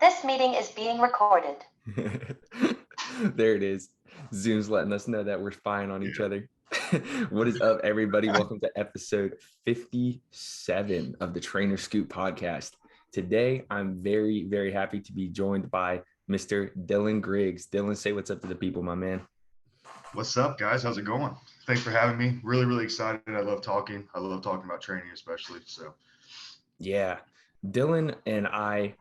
This meeting is being recorded. There it is. Zoom's letting us know that we're spying on each other. What is up, everybody? Welcome to episode 57 of the Trainer Scoop podcast. Today, I'm very, very happy to be joined by Mr. Dylan Griggs. Dylan, say what's up to the people, my man. What's up, guys? How's it going? Thanks for having me. Really, really excited. I love talking. I love talking about training, especially. So, yeah, Dylan and I,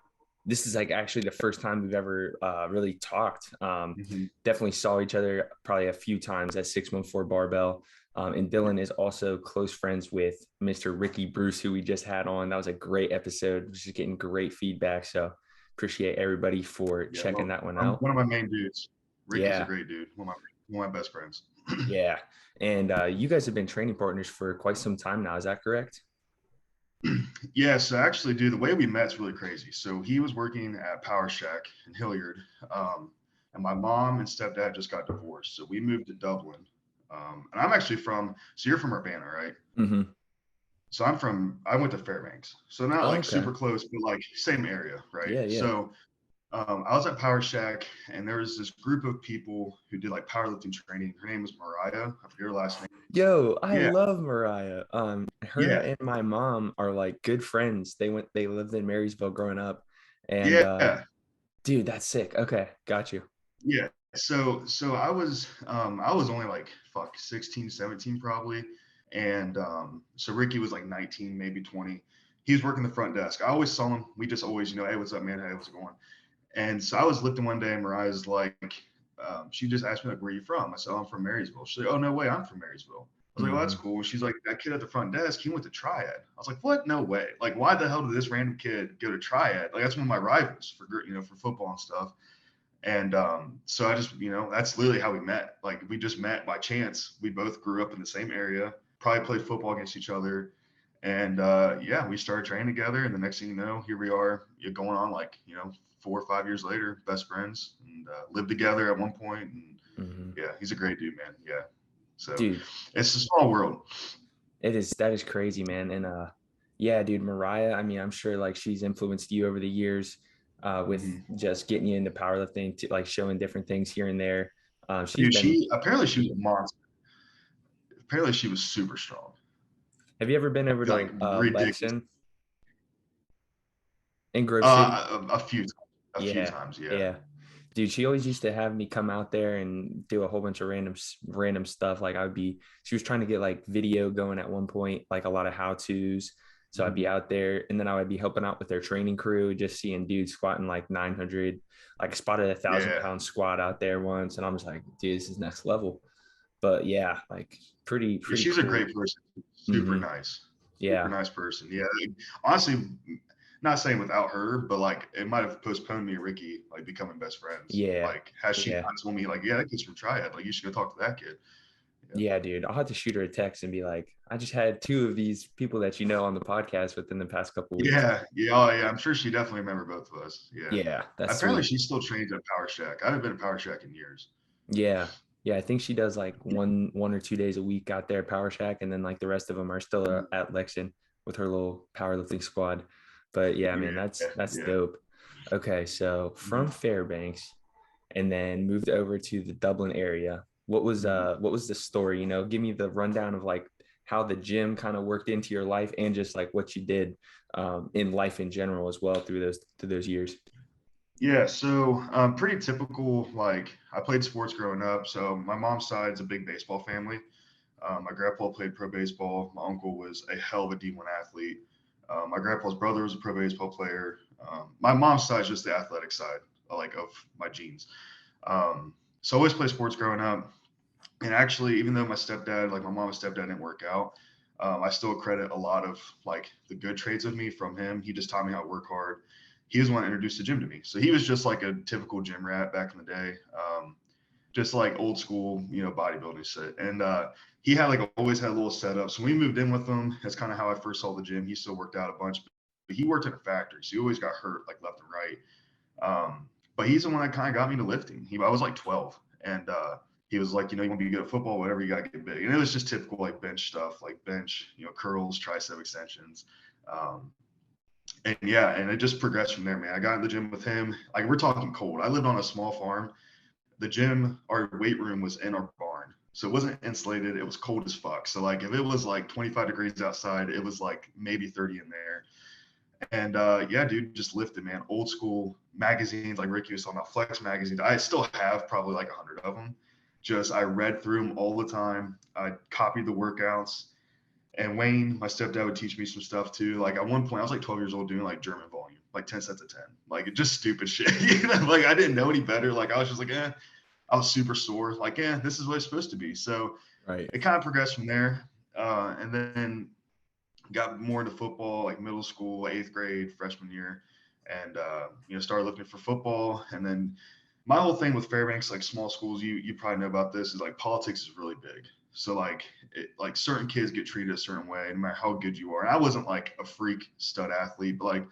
this is like actually the first time we've ever really talked. Definitely saw each other probably a few times at 614 Barbell. And Dylan is also close friends with Mr. Rickey Bruce, who we just had on. That was a great episode. We're just getting great feedback. So appreciate everybody for checking that one out. One of my main dudes. Ricky's a great dude. One of my best friends. Yeah. And you guys have been training partners for quite some time now. Is that correct? Yeah, so actually, dude, the way we met is really crazy. So he was working at Power Shack in Hilliard, and my mom and stepdad just got divorced. So we moved to Dublin. And I'm actually so you're from Urbana, right? Mm-hmm. So I went to Fairbanks. So not super close, but like same area, right? Yeah. So I was at Power Shack, and there was this group of people who did like powerlifting training. Her name was Mariah. I forget her last name. Yo, I love Mariah. Her and my mom are like good friends. They lived in Marysville growing up. And dude, that's sick. Okay, got you. Yeah. So I was only like 16, 17 probably. And so Ricky was like 19, maybe 20. He was working the front desk. I always saw him. We just always, hey, what's up, man? Hey, what's going on? And so I was lifting one day, and Mariah's like, she just asked me, like, where are you from? I said, I'm from Marysville. She's like, oh, no way, I'm from Marysville. I was like, oh, that's cool. She's like, that kid at the front desk, he went to Triad. I was like, what? No way. Like, why the hell did this random kid go to Triad? Like, that's one of my rivals for football and stuff. And so I just, that's literally how we met. Like, we just met by chance. We both grew up in the same area, probably played football against each other. And we started training together. And the next thing you know, here we are going on 4 or 5 years later, best friends, and lived together at one point. And yeah, he's a great dude, man. Yeah. So dude, it's a small world. It is. That is crazy, man. And yeah, dude, Mariah, I mean, I'm sure like she's influenced you over the years with just getting you into powerlifting, to like showing different things here and there. Apparently she was a monster. Apparently she was super strong. Have you ever been over to like Lexington in Grove City? A few times, yeah. Dude, she always used to have me come out there and do a whole bunch of random stuff. Like she was trying to get like video going at one point, like a lot of how-tos. So I'd be out there, and then I would be helping out with their training crew, just seeing dudes squatting like 900, like spotted 1,000-pound squat out there once. And I was like, dude, this is next level. But yeah, like pretty she's cool. A great person. Super nice. Yeah. Super nice person. Yeah. Honestly, not saying without her, but like it might have postponed me and Ricky like becoming best friends. Yeah. Like has she told me like, yeah, that kid's from Triad. Like you should go talk to that kid. Yeah, dude. I'll have to shoot her a text and be like, I just had 2 of these people that on the podcast within the past couple of weeks. Yeah. Oh, yeah. I'm sure she definitely remember both of us. Yeah. Yeah. That's apparently sweet. she still trains at Power Shack. I haven't been at Power Shack in years. Yeah. Yeah. I think she does like one or 2 days a week out there at Power Shack. And then like the rest of them are still at Lexington with her little powerlifting squad. But yeah, I mean, that's dope. Okay. So from Fairbanks and then moved over to the Dublin area. What was the story? Give me the rundown of like how the gym kind of worked into your life and just like what you did in life in general as well through those years. Yeah, so pretty typical. Like I played sports growing up. So my mom's side's a big baseball family. My grandpa played pro baseball. My uncle was a hell of a D1 athlete. My grandpa's brother was a pro baseball player. My mom's side is just the athletic side, like of my genes. So I always played sports growing up. And actually, even though my mom and stepdad didn't work out, I still credit a lot of like the good traits of me from him. He just taught me how to work hard. He was the one that introduced the gym to me. So he was just like a typical gym rat back in the day. Just like old school, bodybuilding shit. And he had always had a little setup. So when we moved in with him, that's kind of how I first saw the gym. He still worked out a bunch, but he worked in a factory. So he always got hurt like left and right. But he's the one that kind of got me to lifting. I was like 12 and he was like, you want to be good at football, whatever, you got to get big. And it was just typical like bench stuff, like bench, curls, tricep extensions. And yeah, and it just progressed from there, man. I got in the gym with him. Like, we're talking cold. I lived on a small farm. The gym, our weight room was in our barn. So it wasn't insulated. It was cold as fuck. So like if it was like 25 degrees outside, it was like maybe 30 in there. And yeah, dude, just lifted, man. Old school magazines, like Ricky was talking about, flex magazines. I still have probably like 100 of them. Just I read through them all the time. I copied the workouts. And Wayne, my stepdad, would teach me some stuff too. Like at one point, I was like 12 years old doing like German volume, like 10 sets of 10, like it just stupid shit. Like I didn't know any better. Like I was just like, I was super sore. Like, this is what it's supposed to be. So Right. it kind of progressed from there. And then got more into football, like middle school, 8th grade, freshman year, and started looking for football. And then my whole thing with Fairbanks, like small schools, you probably know about this, is like politics is really big. So like like certain kids get treated a certain way, no matter how good you are. And I wasn't like a freak stud athlete, but like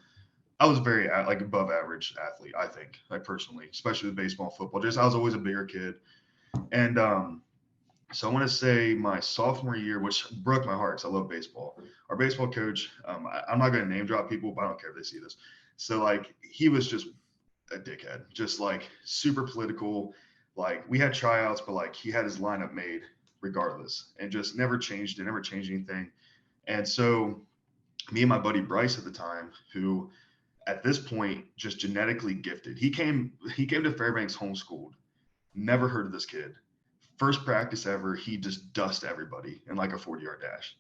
I was very like above average athlete, I think, like personally, especially with baseball and football. Just I was always a bigger kid, and so I want to say my sophomore year, which broke my heart because I love baseball. Our baseball coach, I'm not going to name drop people, but I don't care if they see this. So like he was just a dickhead, just like super political. Like we had tryouts, but like he had his lineup made regardless, and just never changed it, never changed anything. And so me and my buddy Bryce at the time, who at this point just genetically gifted, he came to Fairbanks homeschooled. Never heard of this kid. First practice ever, he just dust everybody in like a 40-yard dash.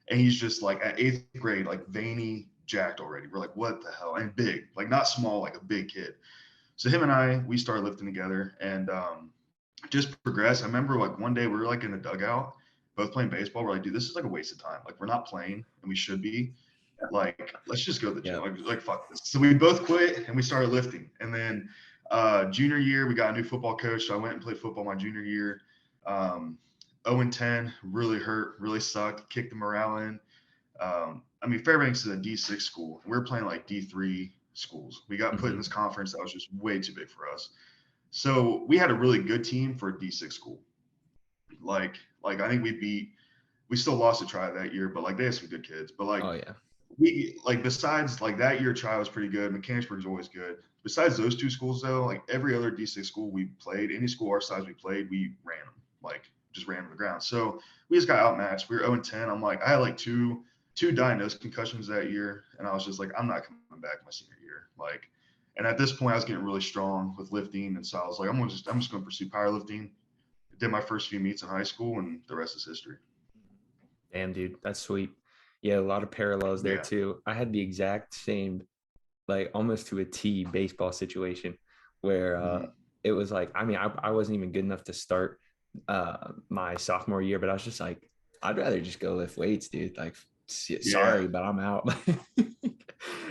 And he's just like at 8th grade, like veiny, jacked already. We're like, what the hell? And big, like not small, like a big kid. So him and we started lifting together and just progressed. I remember like one day we were like in the dugout, both playing baseball. We're like, dude, this is like a waste of time. Like we're not playing and we should be. Like, let's just go to the gym. Like fuck this. So we both quit and we started lifting. And then junior year, we got a new football coach. So I went and played football my junior year. 0-10, really hurt, really sucked, kicked the morale in. I mean, Fairbanks is a D6 school. We're playing like D3 schools. We got put in this conference that was just way too big for us. So we had a really good team for a D6 school. Like I think we still lost a try that year, but like they had some good kids. But like, Oh yeah. We like besides like that year, try was pretty good. Mechanicsburg's always good. Besides those two schools though, like every other D6 school we played, any school our size we played, we ran them, like just ran them to the ground. So we just got outmatched. We were 0-10. I'm like, I had like two diagnosed concussions that year, and I was just like, I'm not coming back my senior year. Like, and at this point, I was getting really strong with lifting, and so I was like, I'm just going to pursue powerlifting. Did my first few meets in high school, and the rest is history. Damn, dude, that's sweet. Yeah, a lot of parallels there too. I had the exact same, like almost to a T baseball situation where it was like, I mean, I wasn't even good enough to start my sophomore year, but I was just like, I'd rather just go lift weights, dude. Like, sorry, but I'm out.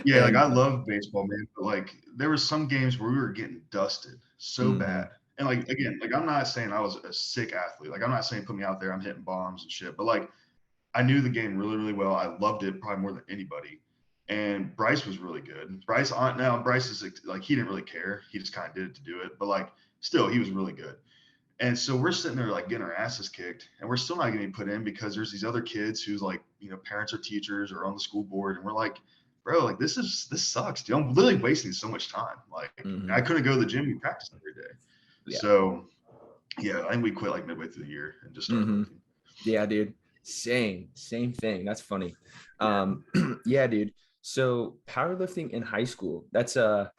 Yeah, like I love baseball, man, but like there was some games where we were getting dusted so bad. And like again, like I'm not saying I was a sick athlete. Like I'm not saying put me out there, I'm hitting bombs and shit, but like I knew the game really, really well. I loved it probably more than anybody. And Bryce was really good. Bryce is like he didn't really care. He just kind of did it to do it. But like still, he was really good. And so we're sitting there like getting our asses kicked, and we're still not getting put in because there's these other kids who's like, parents are teachers or on the school board, and we're like, bro, like this sucks, dude. I'm literally wasting so much time. Like I couldn't go to the gym. We practiced every day. Yeah. So yeah, I think we quit like midway through the year and just started lifting. Yeah, dude. Same thing. That's funny. Yeah, dude. So powerlifting in high school, that's it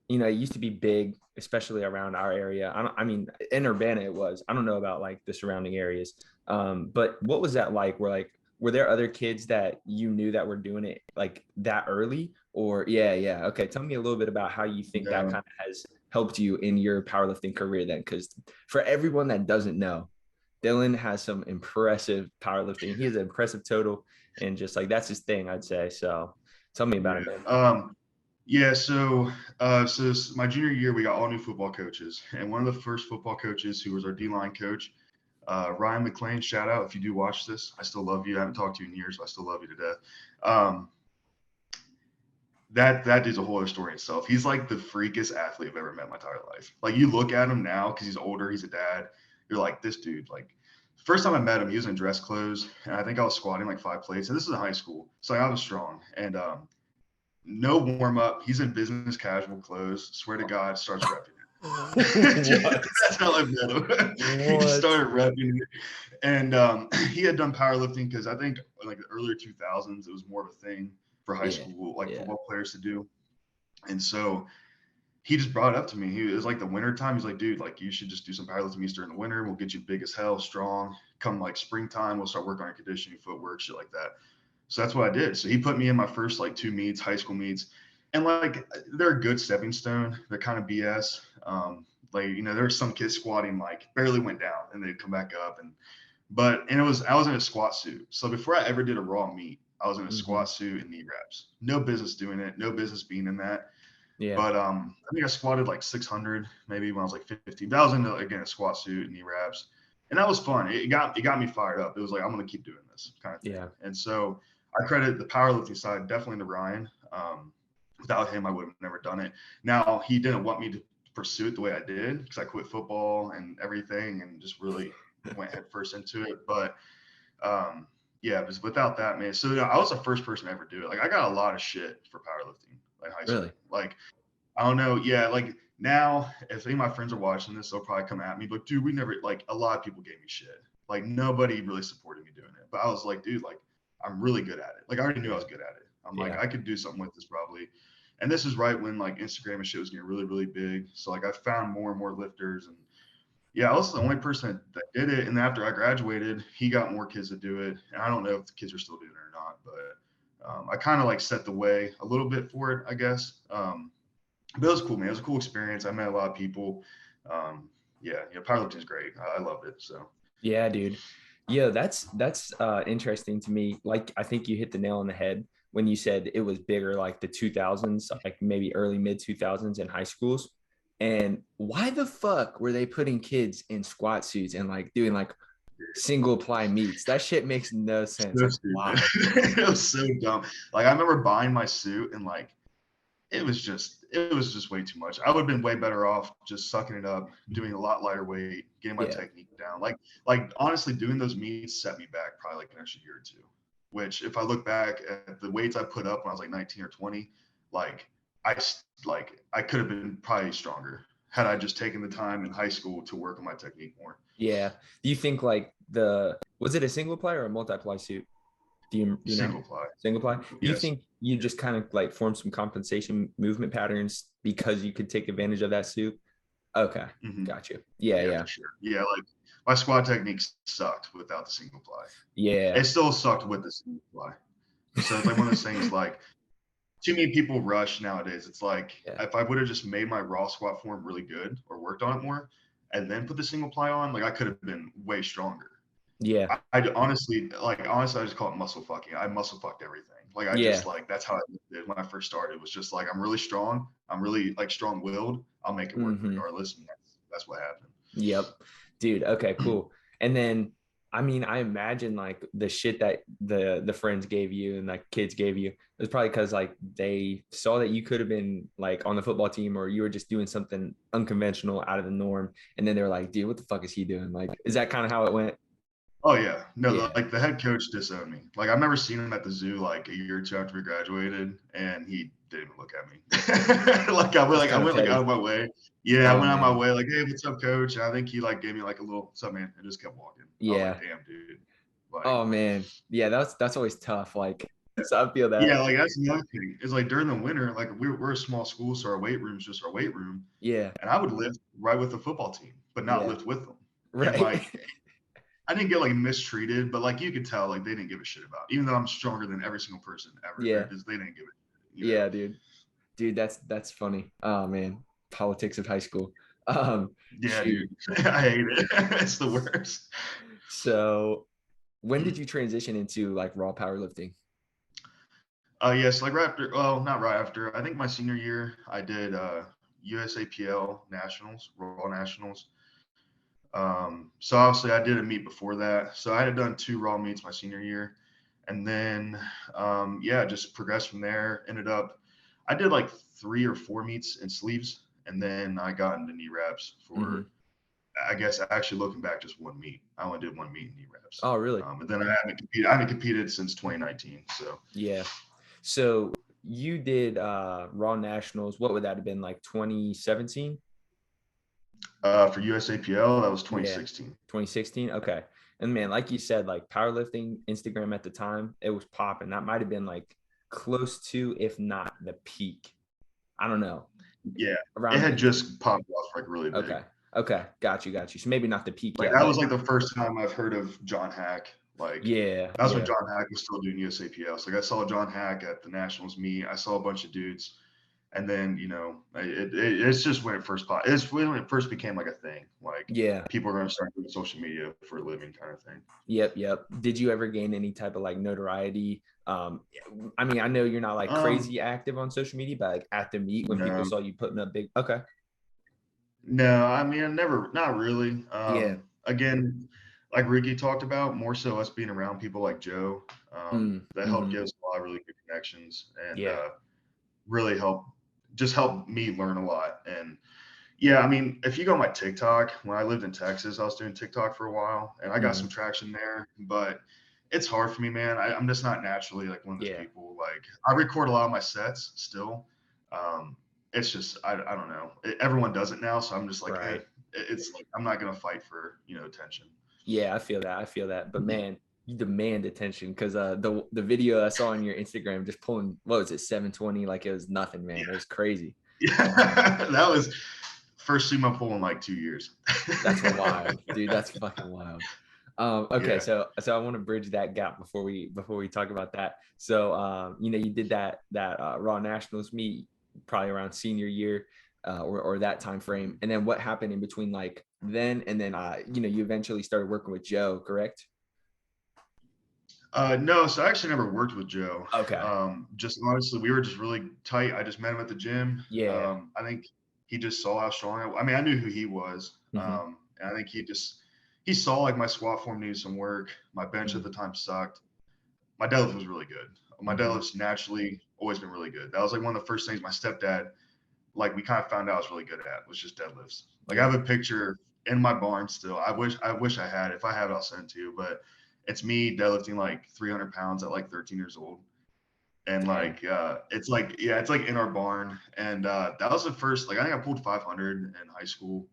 used to be big, especially around our area. I mean, in Urbana it was. I don't know about like the surrounding areas. But what was that like? Were there other kids that you knew that were doing it like that early? Or yeah. Okay. Tell me a little bit about how you think that kind of has helped you in your powerlifting career then. Because for everyone that doesn't know, Dylan has some impressive powerlifting. He has an impressive total, and just like that's his thing, I'd say. So tell me about it, man. Yeah, so my junior year, we got all new football coaches, and one of the first football coaches who was our D-line coach, Ryan McClain, shout out if you do watch this. I still love you. I haven't talked to you in years, but I still love you to death. That dude's a whole other story itself. He's like the freakiest athlete I've ever met in my entire life. Like you look at him now because he's older, he's a dad. You're like, this dude, like first time I met him, he was in dress clothes, and I think I was squatting like 5 plates. And this is in high school, so I was strong. And no warm up. He's in business casual clothes. Swear to God, starts repping it. That's how I met him. He just started repping it. And he had done powerlifting because I think like the earlier 2000s, it was more of a thing for high school, like football players to do. And so he just brought it up to me. It was like the winter time. He's like, dude, like you should just do some powerlifting during the winter. We'll get you big as hell, strong. Come like springtime, we'll start working on your conditioning, footwork, shit like that. So that's what I did. So he put me in my first like 2 meets, high school meets. And like they're a good stepping stone. They're kind of BS. Like, you know, there were some kids squatting like barely went down and they'd come back up. And I was in a squat suit. So before I ever did a raw meet, I was in a squat suit and knee reps. No business doing it. No business being in that. Yeah. But I think I squatted like 600 maybe when I was like 15. That was in again a squat suit and knee reps, and that was fun. It got me fired up. It was like I'm gonna keep doing this kind of thing. Yeah. And so I credit the powerlifting side definitely to Ryan. Without him, I would have never done it. Now he didn't want me to pursue it the way I did because I quit football and everything and just really went headfirst into it. But yeah, because without that, man. So I was the first person to ever do it. Like I got a lot of shit for powerlifting. Like high school. Really? Like, I don't know. Yeah. Like now, if any of my friends are watching this, they'll probably come at me. But dude, we never, like a lot of people gave me shit. Like nobody really supported me doing it. But I was like, dude, like I'm really good at it. Like I already knew I was good at it. I'm like, I could do something with this probably. And this is right when like Instagram and shit was getting really, really big. So like I found more and more lifters and yeah, I was the only person that did it. And after I graduated, he got more kids to do it. And I don't know if the kids are still doing it or not, but I kind of like set the way a little bit for it, I guess. But it was cool, man. It was a cool experience. I met a lot of people. Yeah, powerlifting is great. I loved it. So yeah, dude. Yeah, that's interesting to me. Like I think you hit the nail on the head when you said it was bigger, like the 2000s, like maybe early mid 2000s in high schools. And why the fuck were they putting kids in squat suits and like doing like single ply meets? That shit makes no sense. Like, wow. It was so dumb. Like I remember buying my suit and like it was just way too much. I would have been way better off just sucking it up, doing a lot lighter weight, getting my technique down. Like honestly, doing those meets set me back probably like an extra year or two. Which if I look back at the weights I put up when I was like 19 or 20, like I could have been probably stronger had I just taken the time in high school to work on my technique more. Yeah. Do you think like was it a single ply or a multi-ply suit? Do you know? Single ply. Single ply. Do you think you just kind of like formed some compensation movement patterns because you could take advantage of that suit? Okay. Got you. Yeah. For sure. Yeah. Like my squat technique sucked without the single ply. Yeah. It still sucked with the single ply. So it's like one of those things like too many people rush nowadays. It's like if I would have just made my raw squat form really good or worked on it more and then put the single ply on, like I could have been way stronger. Yeah. I honestly, I just call it muscle fucking. I muscle fucked everything. Like I just like, that's how I did when I first started. It was just like, I'm really strong. I'm really like strong willed. I'll make it work regardless. And that's what happened. Yep. Dude. Okay, cool. And then, I mean, I imagine like the shit that the friends gave you and like kids gave you, it was probably because like they saw that you could have been like on the football team or you were just doing something unconventional out of the norm. And then they were like, dude, what the fuck is he doing? Like, is that kind of how it went? Oh yeah, no, like the head coach disowned me. Like I've never seen him at the zoo like a year or two after we graduated, and he didn't even look at me. I went like out of my way. Yeah, I went out of my way. Like, hey, what's up, coach? And I think he like gave me like a little "what's up, man," and just kept walking. Yeah. Like, damn, dude. Like, oh man, yeah, that's always tough. Like, so I feel that. Yeah, like that's another thing. It's like during the winter, like we're a small school, so our weight room's just our weight room. Yeah. And I would lift right with the football team, but not lift with them. Right. And, like, I didn't get like mistreated, but like you could tell like they didn't give a shit about. Even though I'm stronger than every single person ever. Yeah. Because they didn't give a shit. Yeah, dude, that's funny. Oh man, politics of high school. Yeah, dude, I hate it. It's the worst. So, when did you transition into like raw powerlifting? Yes, like right after. Well, not right after. I think my senior year, I did USAPL Nationals, Raw Nationals. So obviously I did a meet before that. So I had done 2 raw meets my senior year, and then just progressed from there. I did like 3 or 4 meets in sleeves, and then I got into knee reps for. I guess actually looking back, just 1 meet. I only did 1 meet in knee reps. Oh, really? But then I haven't competed since 2019. So yeah. So you did Raw Nationals. What would that have been, like 2017? For USAPL, that was Yeah, 2016. 2016. Okay. And man, like you said, like powerlifting Instagram at the time, it was popping. That might have been like close to, if not the peak. I don't know. Yeah, it Around had maybe. just popped off like really big. Okay. Okay. Got you. Got you. So maybe not the peak Like yet, that but was like the first time I've heard of John Hack. Like yeah. that's when Yeah. John Hack was still doing USAPL. So like I saw John Hack at the Nationals meet. I saw a bunch of dudes, and then it's just when it first popped. It's when it first became like a thing. Like Yeah. people are going to start doing social media for a living, kind of thing. Yep. Yep. Did you ever gain any type of like notoriety? I mean, I know you're not like crazy active on social media, but like at the meet when people saw you putting up big. Okay. No, I mean, not really. Yeah. Again, like Ricky talked about, more so us being around people like Joe, that helped give us a lot of really good connections and Yeah. really help me learn a lot. And yeah, I mean, if you go on my TikTok, when I lived in Texas, I was doing TikTok for a while and I got some traction there, but it's hard for me, man. I'm just not naturally like one of those people. Like I record a lot of my sets still. It's just I don't know. Everyone does it now, so I'm just like, it's like I'm not gonna fight for attention. Yeah, I feel that. But man, you demand attention because the video I saw on your Instagram just pulling, what was it, 720, like it was nothing, man. It was crazy. Yeah, that was first sumo pull in like 2 years. That's wild, dude. That's fucking wild. Okay, so I want to bridge that gap before we talk about that. So you did that Raw Nationals meet probably around senior year or that time frame, and then what happened in between like then and then you eventually started working with Joe, correct? No, so I actually never worked with Joe. Okay. Just honestly, we were just really tight. I just met him at the gym. Yeah. I think he just saw how strong I mean, I knew who he was. Mm-hmm. And I think he saw like my squat form needed some work. My bench at the time sucked. My deadlift was really good. My deadlift's naturally always been really good. That was like one of the first things my stepdad, like we kind of found out I was really good at, was just deadlifts. Like I have a picture in my barn still. I wish I had it. If I have it, I'll send it to you. But it's me deadlifting like 300 pounds at like 13 years old. And like, it's like in our barn. And that was the first, like, I think I pulled 500 in high school.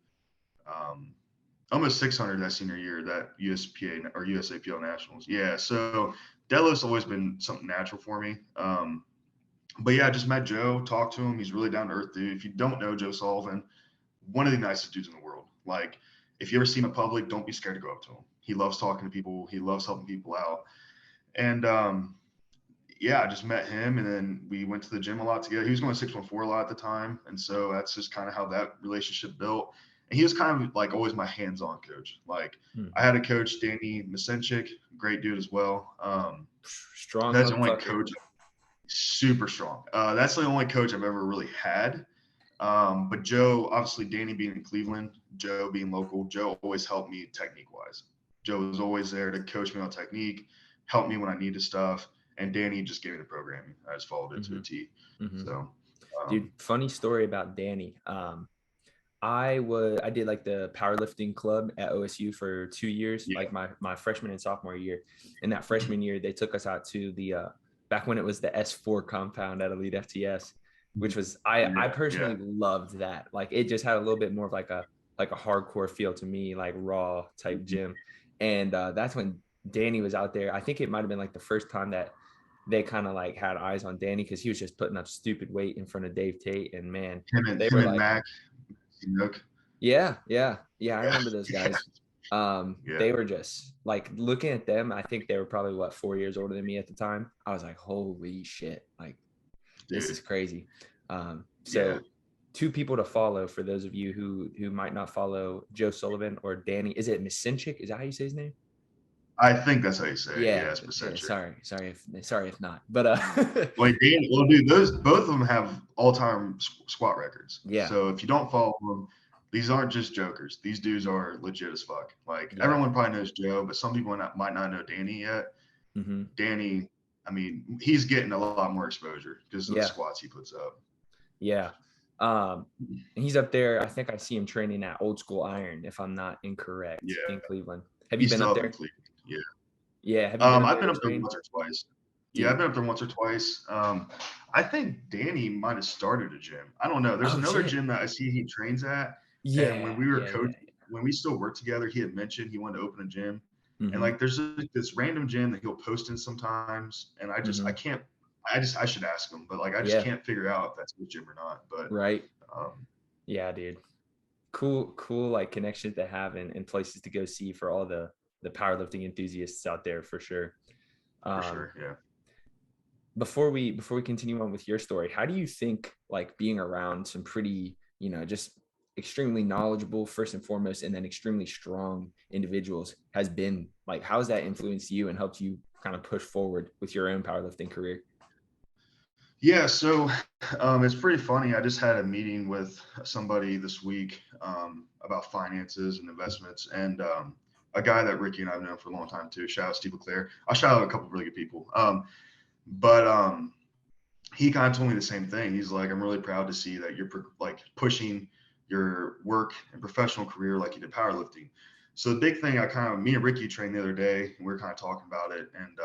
Almost 600 that senior year, that USPA or USAPL Nationals. Yeah. So deadlift's always been something natural for me. But yeah, I just met Joe, talked to him. He's really down to earth dude. If you don't know Joe Sullivan, one of the nicest dudes in the world. Like, if you ever see him in public, don't be scared to go up to him. He loves talking to people. He loves helping people out. And yeah, I just met him, and then we went to the gym a lot together. He was going 614 a lot at the time, and so that's just kind of how that relationship built. And he was kind of like always my hands-on coach. Like I had a coach, Danny Misenchik, great dude as well. Strong. That's the only coach, super strong. That's the only coach I've ever really had. But Joe, obviously Danny being in Cleveland, Joe being local, Joe always helped me technique-wise. Joe was always there to coach me on technique, help me when I needed stuff. And Danny just gave me the programming. I just followed it to a T. So, dude, funny story about Danny. I did like the powerlifting club at OSU for 2 years, like my freshman and sophomore year. In that freshman year, they took us out to the back when it was the S4 compound at Elite FTS, which was I personally loved that. Like it just had a little bit more of like a hardcore feel to me, like raw type gym. And that's when Danny was out there. I think it might have been like the first time that they kind of like had eyes on Danny because he was just putting up stupid weight in front of Dave Tate, and man, they were like, Mac, yeah. I remember those guys. They were just like looking at them. I think they were probably 4 years older than me at the time. I was like, holy shit, like this is crazy. So two people to follow for those of you who might not follow Joe Sullivan or Danny. Is it Misenchik? Is that how you say his name? I think that's how you say it. Yeah, sorry if not. But like Danny, well, dude, both of them have all-time squat records. Yeah. So if you don't follow them, these aren't just jokers. These dudes are legit as fuck. Like everyone probably knows Joe, but some people might not know Danny yet. Danny, I mean, he's getting a lot more exposure because of the squats he puts up. Yeah. And he's up there. I think I see him training at Old School Iron, if I'm not incorrect, in Cleveland. Have you been up there? Yeah. Yeah. Have you I've been up there once or twice. Yeah, I've been up there once or twice. I think Danny might have started a gym. I don't know. There's another gym that I see he trains at. And when we were when we still worked together, he had mentioned he wanted to open a gym. And like there's this random gym that he'll post in sometimes. And I can't I should ask him, but like I just can't figure out if that's his gym or not. But yeah, dude. Cool like connections to have and places to go see for all the powerlifting enthusiasts out there for sure. For sure, yeah. Before we continue on with your story, how do you think like being around some pretty, just extremely knowledgeable first and foremost, and then extremely strong individuals has been like, how has that influenced you and helped you kind of push forward with your own powerlifting career? Yeah, so it's pretty funny. I just had a meeting with somebody this week about finances and investments, and a guy that Ricky and I've known for a long time too. Shout out Steve LeClaire. I'll shout out a couple of really good people. But he kind of told me the same thing. He's like, I'm really proud to see that you're like pushing your work and professional career like you did powerlifting. So the big thing me and Ricky trained the other day, and we were kind of talking about it. And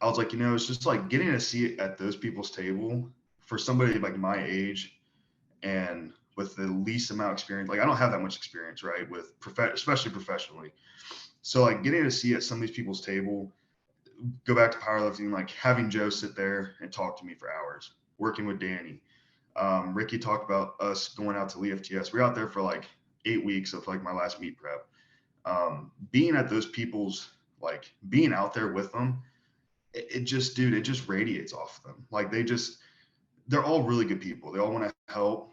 I was like, it's just like getting to see it at those people's table for somebody like my age and with the least amount of experience. Like I don't have that much experience, right? With especially professionally. So like getting to see at some of these people's table, go back to powerlifting, like having Joe sit there and talk to me for hours, working with Danny. Ricky talked about us going out to Elite FTS. We were out there for like 8 weeks of like my last meet prep. Being at those people's, like being out there with them, it just radiates off them. Like they're all really good people. They all want to help.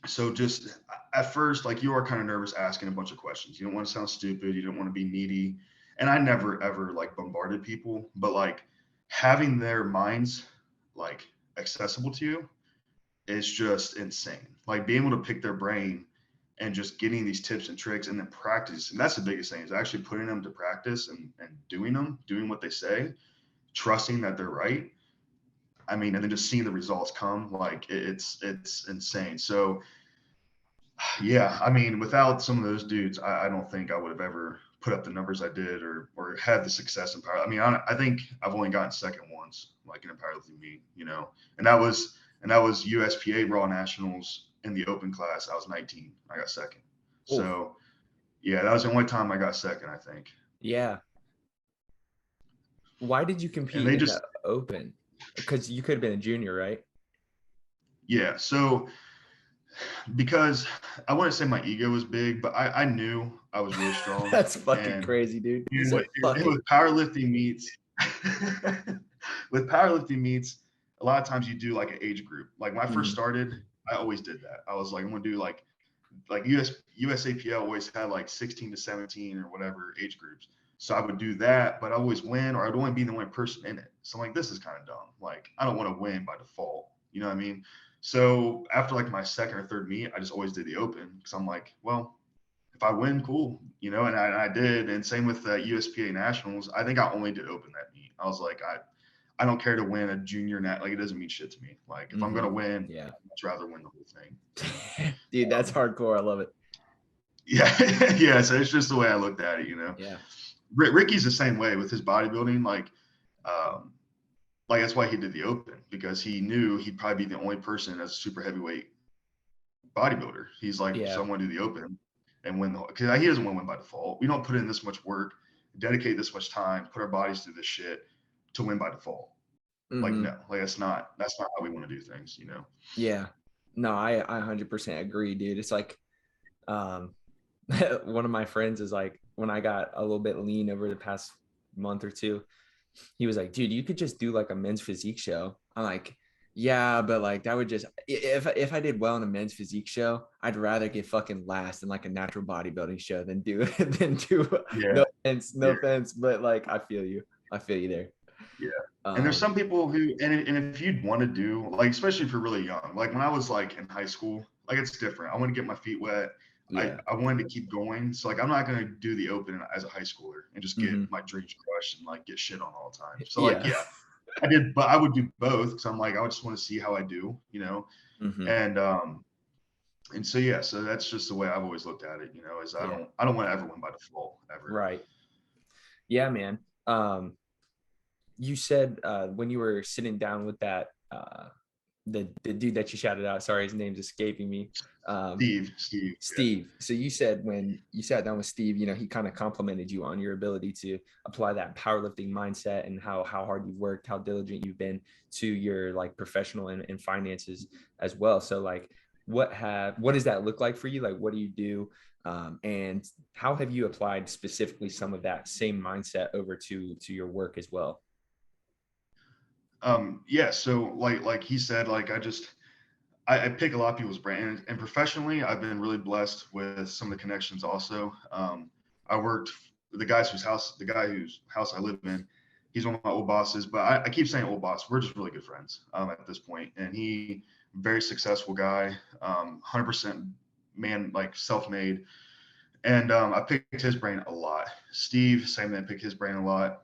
So just at first, like you are kind of nervous asking a bunch of questions. You don't want to sound stupid. You don't want to be needy. And I never ever like bombarded people, but like having their minds like accessible to you is just insane. Like being able to pick their brain and just getting these tips and tricks and then practice. And that's the biggest thing, is actually putting them to practice and doing what they say, trusting that they're right. I mean, and then just seeing the results come, like it's insane. So yeah, I mean, without some of those dudes, I don't think I would have ever put up the numbers I did or had the success in power. I mean, I think I've only gotten second once, like in a powerlifting meet, and that was USPA Raw Nationals in the open class. I was 19. I got second. Ooh. So yeah, that was the only time I got second, I think. Yeah. Why did you compete in the open? Because you could have been a junior, right? Yeah. So because I wouldn't say my ego was big, but I knew I was really strong. That's fucking crazy, dude. With powerlifting meets, with powerlifting meets, a lot of times you do like an age group. Like when I first started, I always did that. I was like, I'm gonna do like USAPL always had like 16 to 17 or whatever age groups. So I would do that, but I always win, or I'd only be the only person in it. So I'm like, this is kind of dumb. Like I don't want to win by default. You know what I mean? So after like my second or third meet, I just always did the open because I'm like, well, if I win, cool, and I did. And same with the USPA Nationals. I think I only did open that meet. I was like, I don't care to win a junior like it doesn't mean shit to me. Like if I'm gonna win, I'd much rather win the whole thing. Dude, that's hardcore. I love it. Yeah, yeah. So it's just the way I looked at it, Yeah. Ricky's the same way with his bodybuilding. Like that's why he did the open, because he knew he'd probably be the only person as a super heavyweight bodybuilder. He's like, so I'm gonna do the open and win because he doesn't want to win by default. We don't put in this much work, dedicate this much time, put our bodies through this shit to win by default. Like no, like that's not how we want to do things, Yeah. No, I 100% agree, dude. It's like one of my friends is like, when I got a little bit lean over the past month or two, he was like, dude, you could just do like a men's physique show. I'm like, yeah, but like that would just, if I did well in a men's physique show, I'd rather get fucking last in like a natural bodybuilding show than do no offense, but like I feel you there. Yeah. And there's some people who, and if you'd want to do, like, especially if you're really young, like when I was like in high school, like it's different. I want to get my feet wet. Yeah. I wanted to keep going. So like, I'm not going to do the open as a high schooler and just get my dreams crushed and like get shit on all the time. So like, yeah, I did, but I would do both. Cause I'm like, I just want to see how I do, and so, yeah, so that's just the way I've always looked at it, is I don't want to ever win by default ever. Right. Yeah, man. you said when you were sitting down with that the dude that you shouted out, sorry, his name's escaping me. Steve. Yeah. Steve. So you said when you sat down with Steve, you know, he kind of complimented you on your ability to apply that powerlifting mindset and how hard you've worked, how diligent you've been to your like professional and finances as well. So like, what does that look like for you? Like, what do you do? And how have you applied specifically some of that same mindset over to your work as well? Yeah. So like he said, like I pick a lot of people's brain, and professionally, I've been really blessed with some of the connections also. I worked the guy whose house I live in. He's one of my old bosses, but I keep saying old boss. We're just really good friends at this point. And he, very successful guy, 100% man, like self-made. And I picked his brain a lot. Steve, same thing, I pick his brain a lot.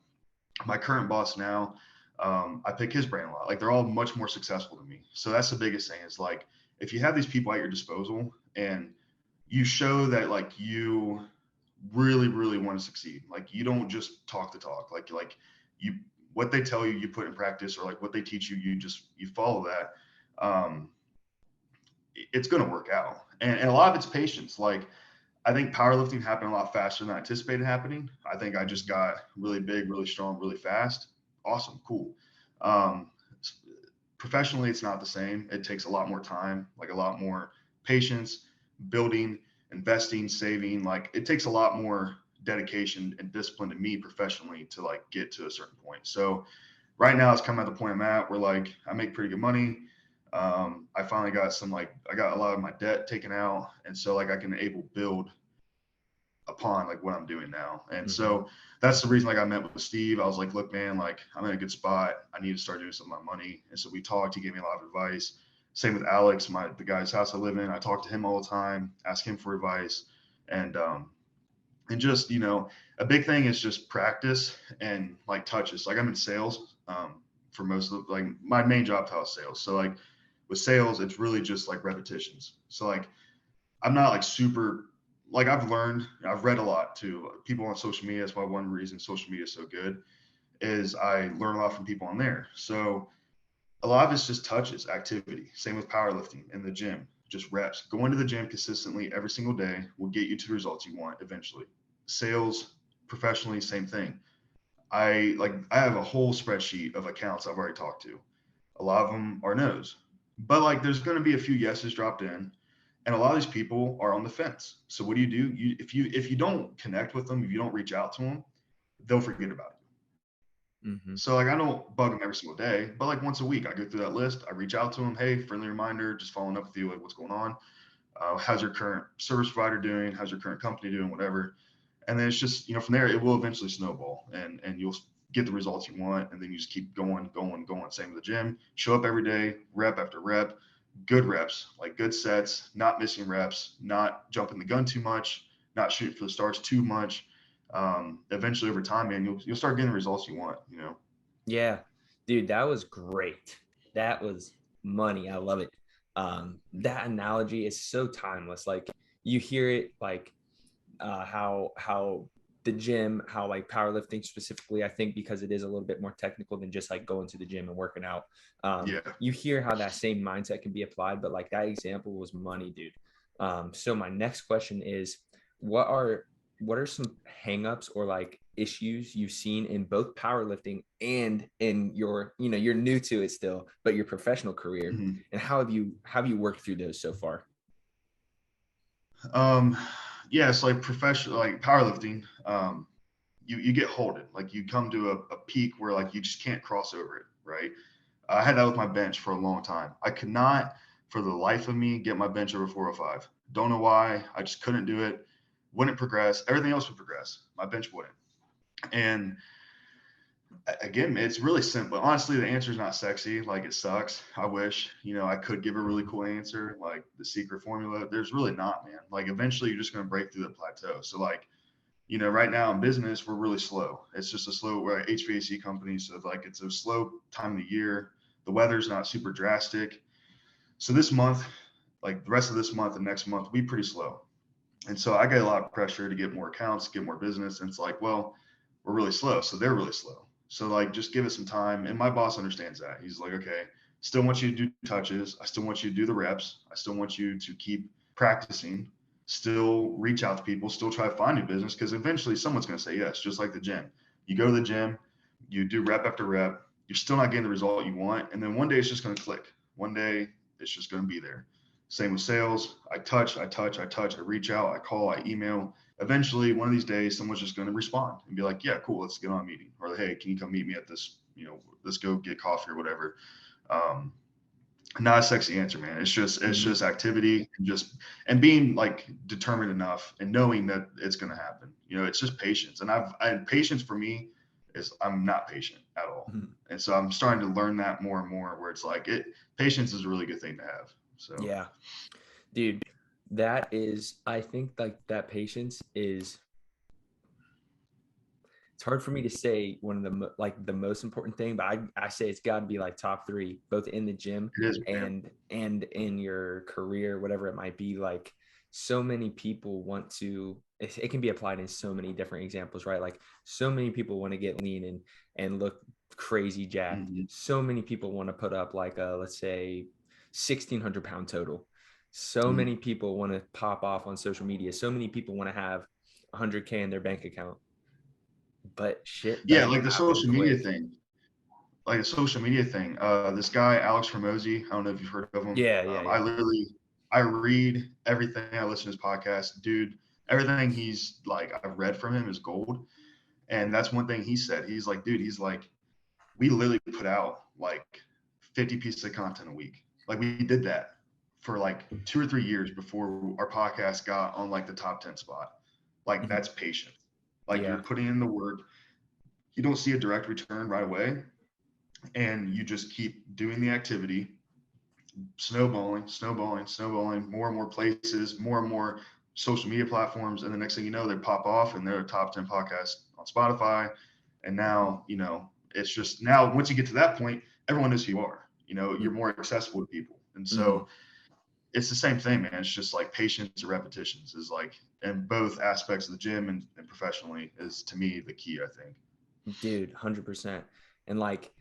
My current boss now, I pick his brain a lot. Like they're all much more successful than me. So that's the biggest thing is like, if you have these people at your disposal and you show that like you really, really want to succeed, like you don't just talk the talk, like you, what they tell you, you put in practice, or like what they teach you, you follow that. Um, it's going to work out. And a lot of it's patience. Like, I think powerlifting happened a lot faster than I anticipated happening. I think I just got really big, really strong, really fast. Awesome, cool. Um, Professionally, it's not the same. It takes a lot more time, like a lot more patience, building, investing, saving. Like it takes a lot more dedication and discipline to me professionally to like get to a certain point. So right now it's kind of at the point I'm at where like I make pretty good money. I finally got I got a lot of my debt taken out. And so like I can able build upon like what I'm doing now. And so that's the reason like I met with Steve. I was like, look, man, like I'm in a good spot. I need to start doing some of my money. And so we talked, he gave me a lot of advice. Same with Alex, the guy's house I live in. I talk to him all the time, ask him for advice. And just, a big thing is just practice and like touches. Like I'm in sales for most of like my main job title is sales. So like with sales, it's really just like repetitions. So like I'm not like super, like I've read a lot too. People on social media. That's why one reason social media is so good is I learn a lot from people on there. So a lot of it's just touches, activity. Same with powerlifting in the gym, just reps. Going to the gym consistently every single day will get you to the results you want eventually. Sales, professionally, same thing. I have a whole spreadsheet of accounts I've already talked to. A lot of them are no's, but like there's going to be a few yeses dropped in, and a lot of these people are on the fence. So what do? If you don't connect with them, if you don't reach out to them, they'll forget about you. So like I don't bug them every single day, but like once a week I go through that list. I reach out to them. Hey, friendly reminder, just following up with you. Like what's going on? How's your current service provider doing? How's your current company doing? Whatever. And then it's just, from there, it will eventually snowball and you'll get the results you want. And then you just keep going. Same with the gym, show up every day, rep after rep, good reps, like good sets, not missing reps, not jumping the gun too much, not shooting for the stars too much. Eventually over time, man, you'll start getting the results you want, Yeah, dude, that was great. That was money. I love it. That analogy is so timeless. Like you hear it like how the gym, how like powerlifting specifically, I think because it is a little bit more technical than just like going to the gym and working out. You hear how that same mindset can be applied, but like that example was money, dude. So my next question is, what are some hangups or like issues you've seen in both powerlifting and in your, you're new to it still, but your professional career, and how have you worked through those so far? Yeah, it's like professional, like powerlifting. You get holded, like you come to a peak where like you just can't cross over it, right? I had that with my bench for a long time. I could not, for the life of me, get my bench over 405. Don't know why. I just couldn't do it. Wouldn't progress. Everything else would progress. My bench wouldn't. And again, it's really simple. Honestly, the answer is not sexy. Like it sucks. I wish, I could give a really cool answer, like the secret formula. There's really not, man. Like eventually you're just going to break through the plateau. So like, right now in business, we're really slow. It's just a slow, we're HVAC company. So like, it's a slow time of the year. The weather's not super drastic. So this month, like the rest of this month and next month, will be pretty slow. And so I get a lot of pressure to get more accounts, get more business. And it's like, well, we're really slow. So they're really slow. So like, just give it some time. And my boss understands that. He's like, okay, still want you to do touches. I still want you to do the reps. I still want you to keep practicing, still reach out to people, still try to find new business. Cause eventually someone's going to say yes, just like the gym. You go to the gym, you do rep after rep, you're still not getting the result you want. And then one day it's just going to click. One day it's just going to be there. Same with sales. I touch, I reach out, I call, I email. Eventually, one of these days, someone's just going to respond and be like, yeah, cool, let's get on a meeting. Or, hey, can you come meet me at this, let's go get coffee or whatever. Not a sexy answer, man. It's just activity and being like determined enough and knowing that it's going to happen. It's just patience. And patience for me is I'm not patient at all. Mm-hmm. And so I'm starting to learn that more and more, where it's like patience is a really good thing to have. So, yeah, dude, I think like that patience is, it's hard for me to say one of the most important thing, but I say it's got to be like top 3, both in the gym and in your career, whatever it might be. Like, so many people want to, it can be applied in so many different examples, right? Like, so many people want to get lean and look crazy jacked. Mm-hmm. So many people want to put up like let's say 1,600 pound total. So many people want to pop off on social media. So many people want to have 100K in their bank account. But shit. Yeah, like the social media thing. This guy, Alex Ramosi, I don't know if you've heard of him. Yeah. I read everything. I listen to his podcast. Dude, everything he's like, I've read from him is gold. And that's one thing he said. He's like, dude, we literally put out like 50 pieces of content a week. Like, we did that for like 2 or 3 years before our podcast got on like the top 10 spot. Like, mm-hmm. That's patient. Like, you're putting in the work. You don't see a direct return right away. And you just keep doing the activity, snowballing, more and more places, more and more social media platforms. And the next thing you know, they pop off and they're a top 10 podcast on Spotify. And now, it's just, now once you get to that point, everyone knows who you are. You're more accessible to people. And so it's the same thing, man. It's just like patience or repetitions is like, in both aspects of the gym and professionally, is to me the key, I think. Dude, 100%. And like,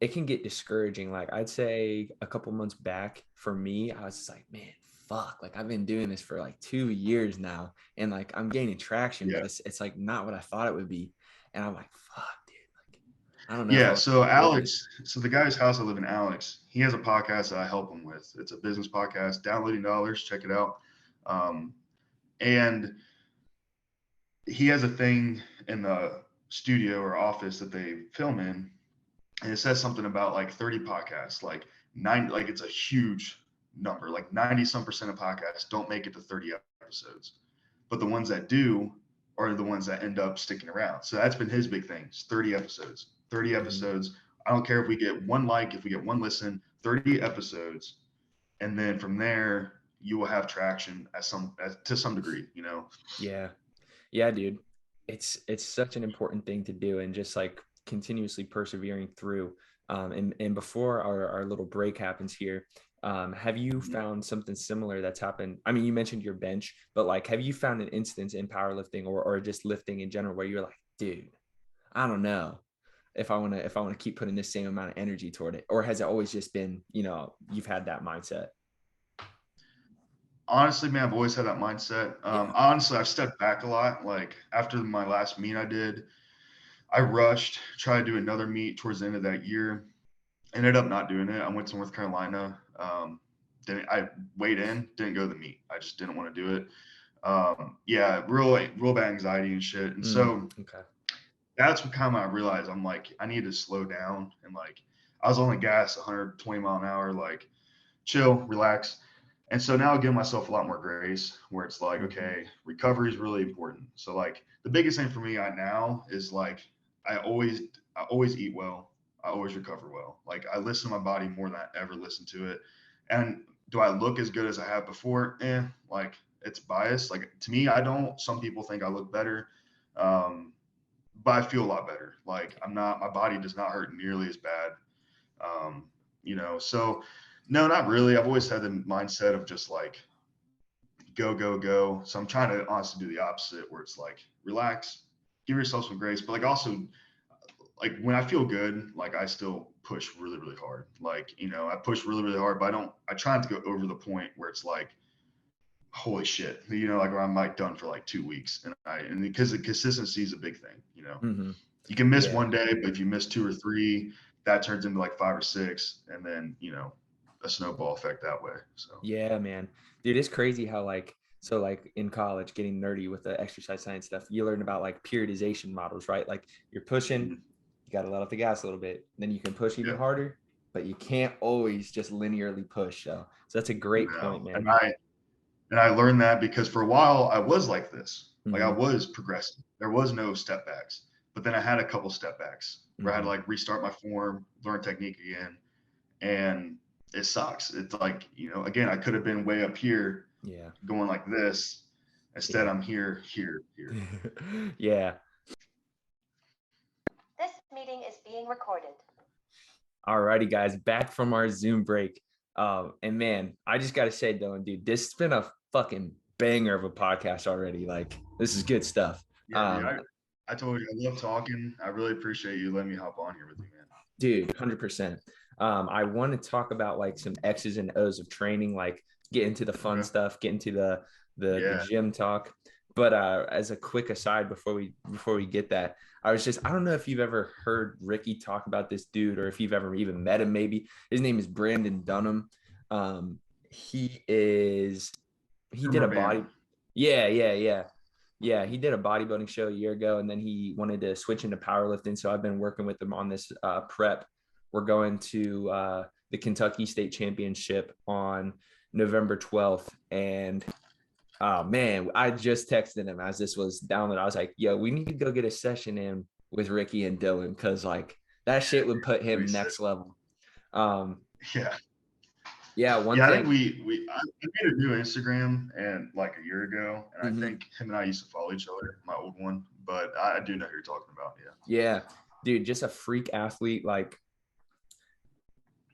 it can get discouraging. Like, I'd say a couple months back for me, I was just like, man, fuck, like I've been doing this for like 2 years now. And like, I'm gaining traction, but it's like not what I thought it would be. And I'm like, fuck, dude. Like, I don't know. Yeah. So Alex, the guy's house I live in, Alex, he has a podcast that I help him with. It's a business podcast, Downloading Dollars. Check it out. And he has a thing in the studio or office that they film in. And it says something about like 30 podcasts, like it's a huge number, like 90% of podcasts don't make it to 30 episodes, but the ones that do are the ones that end up sticking around. So that's been his big thing. It's 30 episodes. I don't care if we get one like, if we get one listen, 30 episodes. And then from there, you will have traction to some degree, Yeah, dude. It's such an important thing to do, and just like continuously persevering through. And before our little break happens here, have you found something similar that's happened? I mean, you mentioned your bench, but like, have you found an instance in powerlifting or just lifting in general where you're like, dude, I don't know if I want to keep putting the same amount of energy toward it, or has it always just been, you've had that mindset? Honestly, man, I've always had that mindset. Honestly, I've stepped back a lot. Like, after my last meet I rushed, tried to do another meet towards the end of that year. Ended up not doing it. I went to North Carolina. I weighed in, didn't go to the meet. I just didn't want to do it. Real bad anxiety and shit. And so that's what kind of I realized. I'm like, I need to slow down. And like, I was on the gas 120 mile an hour, like chill, relax. And so now I give myself a lot more grace, where it's like, okay, recovery is really important. So like, the biggest thing for me now is like, I always eat well. I always recover well. Like, I listen to my body more than I ever listened to it. And do I look as good as I have before? Like, it's biased. Like, to me, I don't. Some people think I look better. But I feel a lot better. Like, my body does not hurt nearly as bad. So no, not really. I've always had the mindset of just like, go. So I'm trying to honestly do the opposite, where it's like, relax, give yourself some grace, but like, also, like when I feel good, like I still push really, really hard. Like, you know, I push really, really hard, but I try not to go over the point where it's like, holy shit, you know, like where I'm like done for like 2 weeks. And because the consistency is a big thing, you know, you can miss one day, but if you miss 2 or 3, that turns into like 5 or 6. And then, you know, a snowball effect that way. So, yeah, man, dude, it's crazy how like, so like in college, getting nerdy with the exercise science stuff, you learn about like periodization models, right? Like you're pushing, you got to let off the gas a little bit, then you can push even harder, but you can't always just linearly push. So that's a great point, man. And I learned that because for a while I was like this, like I was progressing. There was no step backs, but then I had a couple step backs where I had to like restart my form, learn technique again, and it sucks. It's like, you know, again, I could have been way up here, going like this. Instead, I'm here. Yeah. This meeting is being recorded. Alrighty, guys, back from our Zoom break. And man, I just got to say, Dylan, dude, this has been a fucking banger of a podcast already. Like, this is good stuff. Yeah, I told you, I love talking. I really appreciate you letting me hop on here with you, man. Dude, 100%. I want to talk about like some X's and O's of training, like get into the fun stuff, get into the gym talk. But as a quick aside, before we get that, I don't know if you've ever heard Rickey talk about this dude, or if you've ever even met him. Maybe his name is Brandon Dunham. He did a body. Yeah, he did a bodybuilding show a year ago, and then he wanted to switch into powerlifting. So I've been working with him on this prep. We're going to the Kentucky State Championship on November 12th. And man, I just texted him as this was downloaded. I was like, yo, we need to go get a session in with Rickey and Dylan, because like that shit would put him next level. Yeah, I think I made a new Instagram and like a year ago, and I think him and I used to follow each other, my old one, but I do know who you're talking about. Yeah, dude, just a freak athlete, like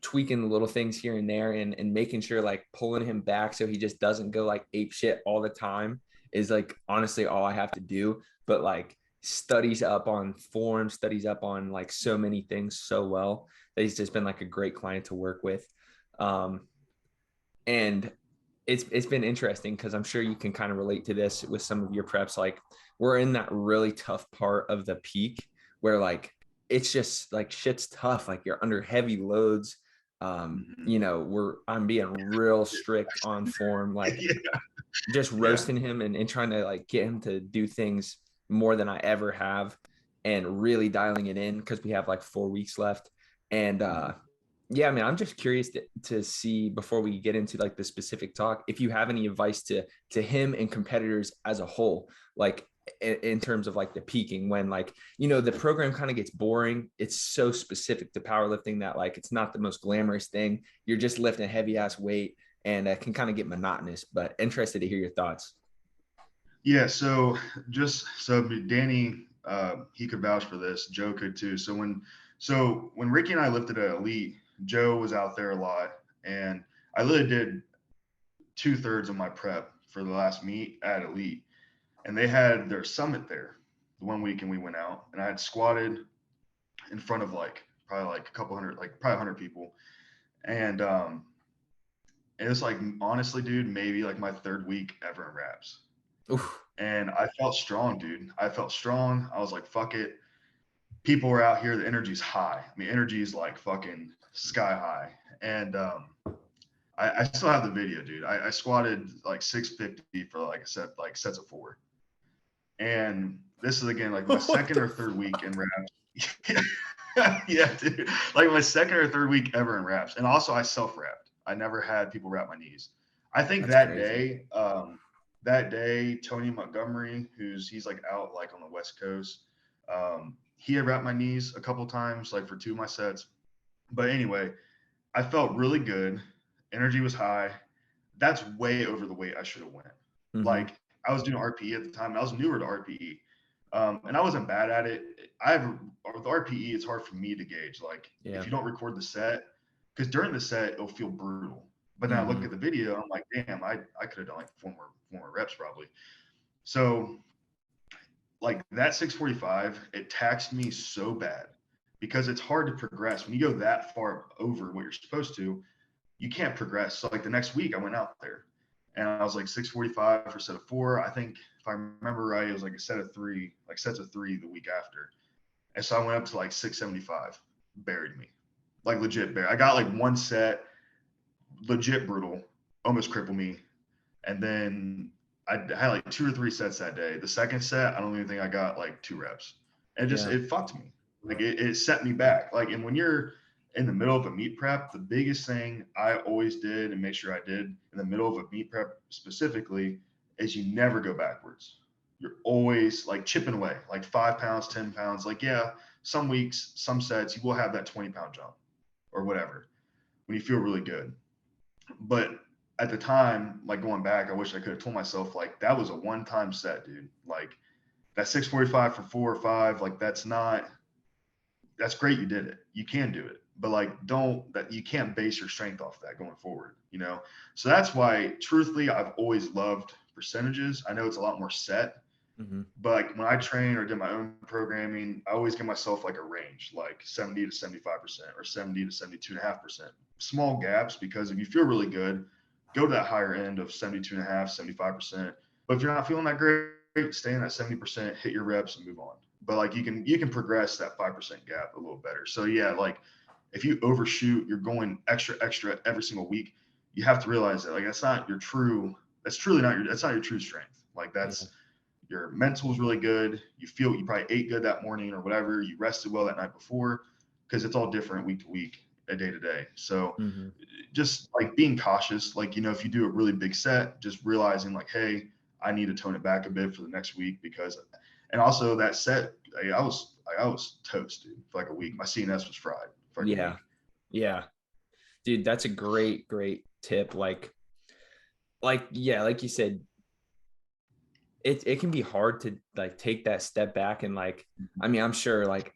tweaking the little things here and there, and making sure like pulling him back so he just doesn't go like ape shit all the time is like honestly all I have to do. But like studies up on form, studies up on like so many things so well that he's just been like a great client to work with. And it's been interesting because I'm sure you can kind of relate to this with some of your preps. Like we're in that really tough part of the peak where like it's just like shit's tough. Like you're under heavy loads. You know, I'm being real strict on form, like just roasting him and trying to like get him to do things more than I ever have, and really dialing it in because we have like 4 weeks left. And yeah, I mean, I'm just curious to see, before we get into like the specific talk, if you have any advice to him and competitors as a whole, like in terms of like the peaking, when like, you know, the program kind of gets boring. It's so specific to powerlifting that like it's not the most glamorous thing. You're just lifting heavy ass weight, and it can kind of get monotonous. But interested to hear your thoughts. Yeah, so Danny, he could vouch for this. Joe could too. So when Rickey and I lifted at Elite, Joe was out there a lot, and I literally did 2/3 of my prep for the last meet at Elite, and they had their summit there the one week, and we went out, and I had squatted in front of like probably like a couple hundred, like probably 100 people, and it was like, honestly, dude, maybe like my 3rd week ever in reps. Oof. And I felt strong, dude. I felt strong. I was like, fuck it. People were out here. The energy's high. I mean, energy is like fucking sky high. And I still have the video, dude. I squatted like 650 for like sets of 4. And this is again like my second or 3rd week in reps. Yeah, dude. Like my 2nd or 3rd week ever in reps. And also I self-wrapped. I never had people wrap my knees. I think that day, Tony Montgomery, he's like out like on the West Coast, he had wrapped my knees a couple times, like for 2 of my sets. But anyway, I felt really good. Energy was high. That's way over the weight I should have went. Like I was doing RPE at the time, and I was newer to RPE, and I wasn't bad at it. With RPE, it's hard for me to gauge. Like if you don't record the set, because during the set it'll feel brutal. But then I look at the video, I'm like, damn, I could have done like 4 more reps probably. So like that 645, it taxed me so bad. because it's hard to progress. When you go that far over what you're supposed to, you can't progress. So like the next week I went out there and I was like 645 for a set of 4. I think if I remember right, it was like a set of 3, like sets of 3 the week after. And so I went up to like 675, buried me, like legit buried. I got like one set, legit brutal, almost crippled me. And then I had like 2 or 3 sets that day. The second set, I don't even think I got like 2 reps. And it fucked me. Like it set me back. Like, and when you're in the middle of a meet prep, the biggest thing I always did and make sure I did in the middle of a meet prep specifically is you never go backwards. You're always like chipping away, like 5 pounds, 10 pounds. Like, yeah, some weeks, some sets, you will have that 20-pound jump or whatever when you feel really good. But at the time, like going back, I wish I could have told myself, like, that was a one-time set, dude. Like that 645 for 4 or 5, like that's great. You did it. You can do it. But like, you can't base your strength off that going forward, you know? So that's why, truthfully, I've always loved percentages. I know it's a lot more set, but like when I train or did my own programming, I always give myself like a range, like 70 to 75% or 70 to 72.5%. Small gaps, because if you feel really good, go to that higher end of 72.5, 75%. But if you're not feeling that great, stay in that 70%, hit your reps and move on. But like you can progress that 5% gap a little better. So yeah, like if you overshoot, you're going extra every single week. You have to realize that like that's not your true strength. Like your mental is really good. You probably ate good that morning or whatever. You rested well that night before, because it's all different week to week, day to day. So just like being cautious, like, you know, if you do a really big set, just realizing like, hey, I need to tone it back a bit for the next week, and also that set, I was toast, dude, for like a week. My CNS was fried for like a week. Yeah. Dude, that's a great tip. Like you said, it can be hard to like take that step back and like, I mean, I'm sure like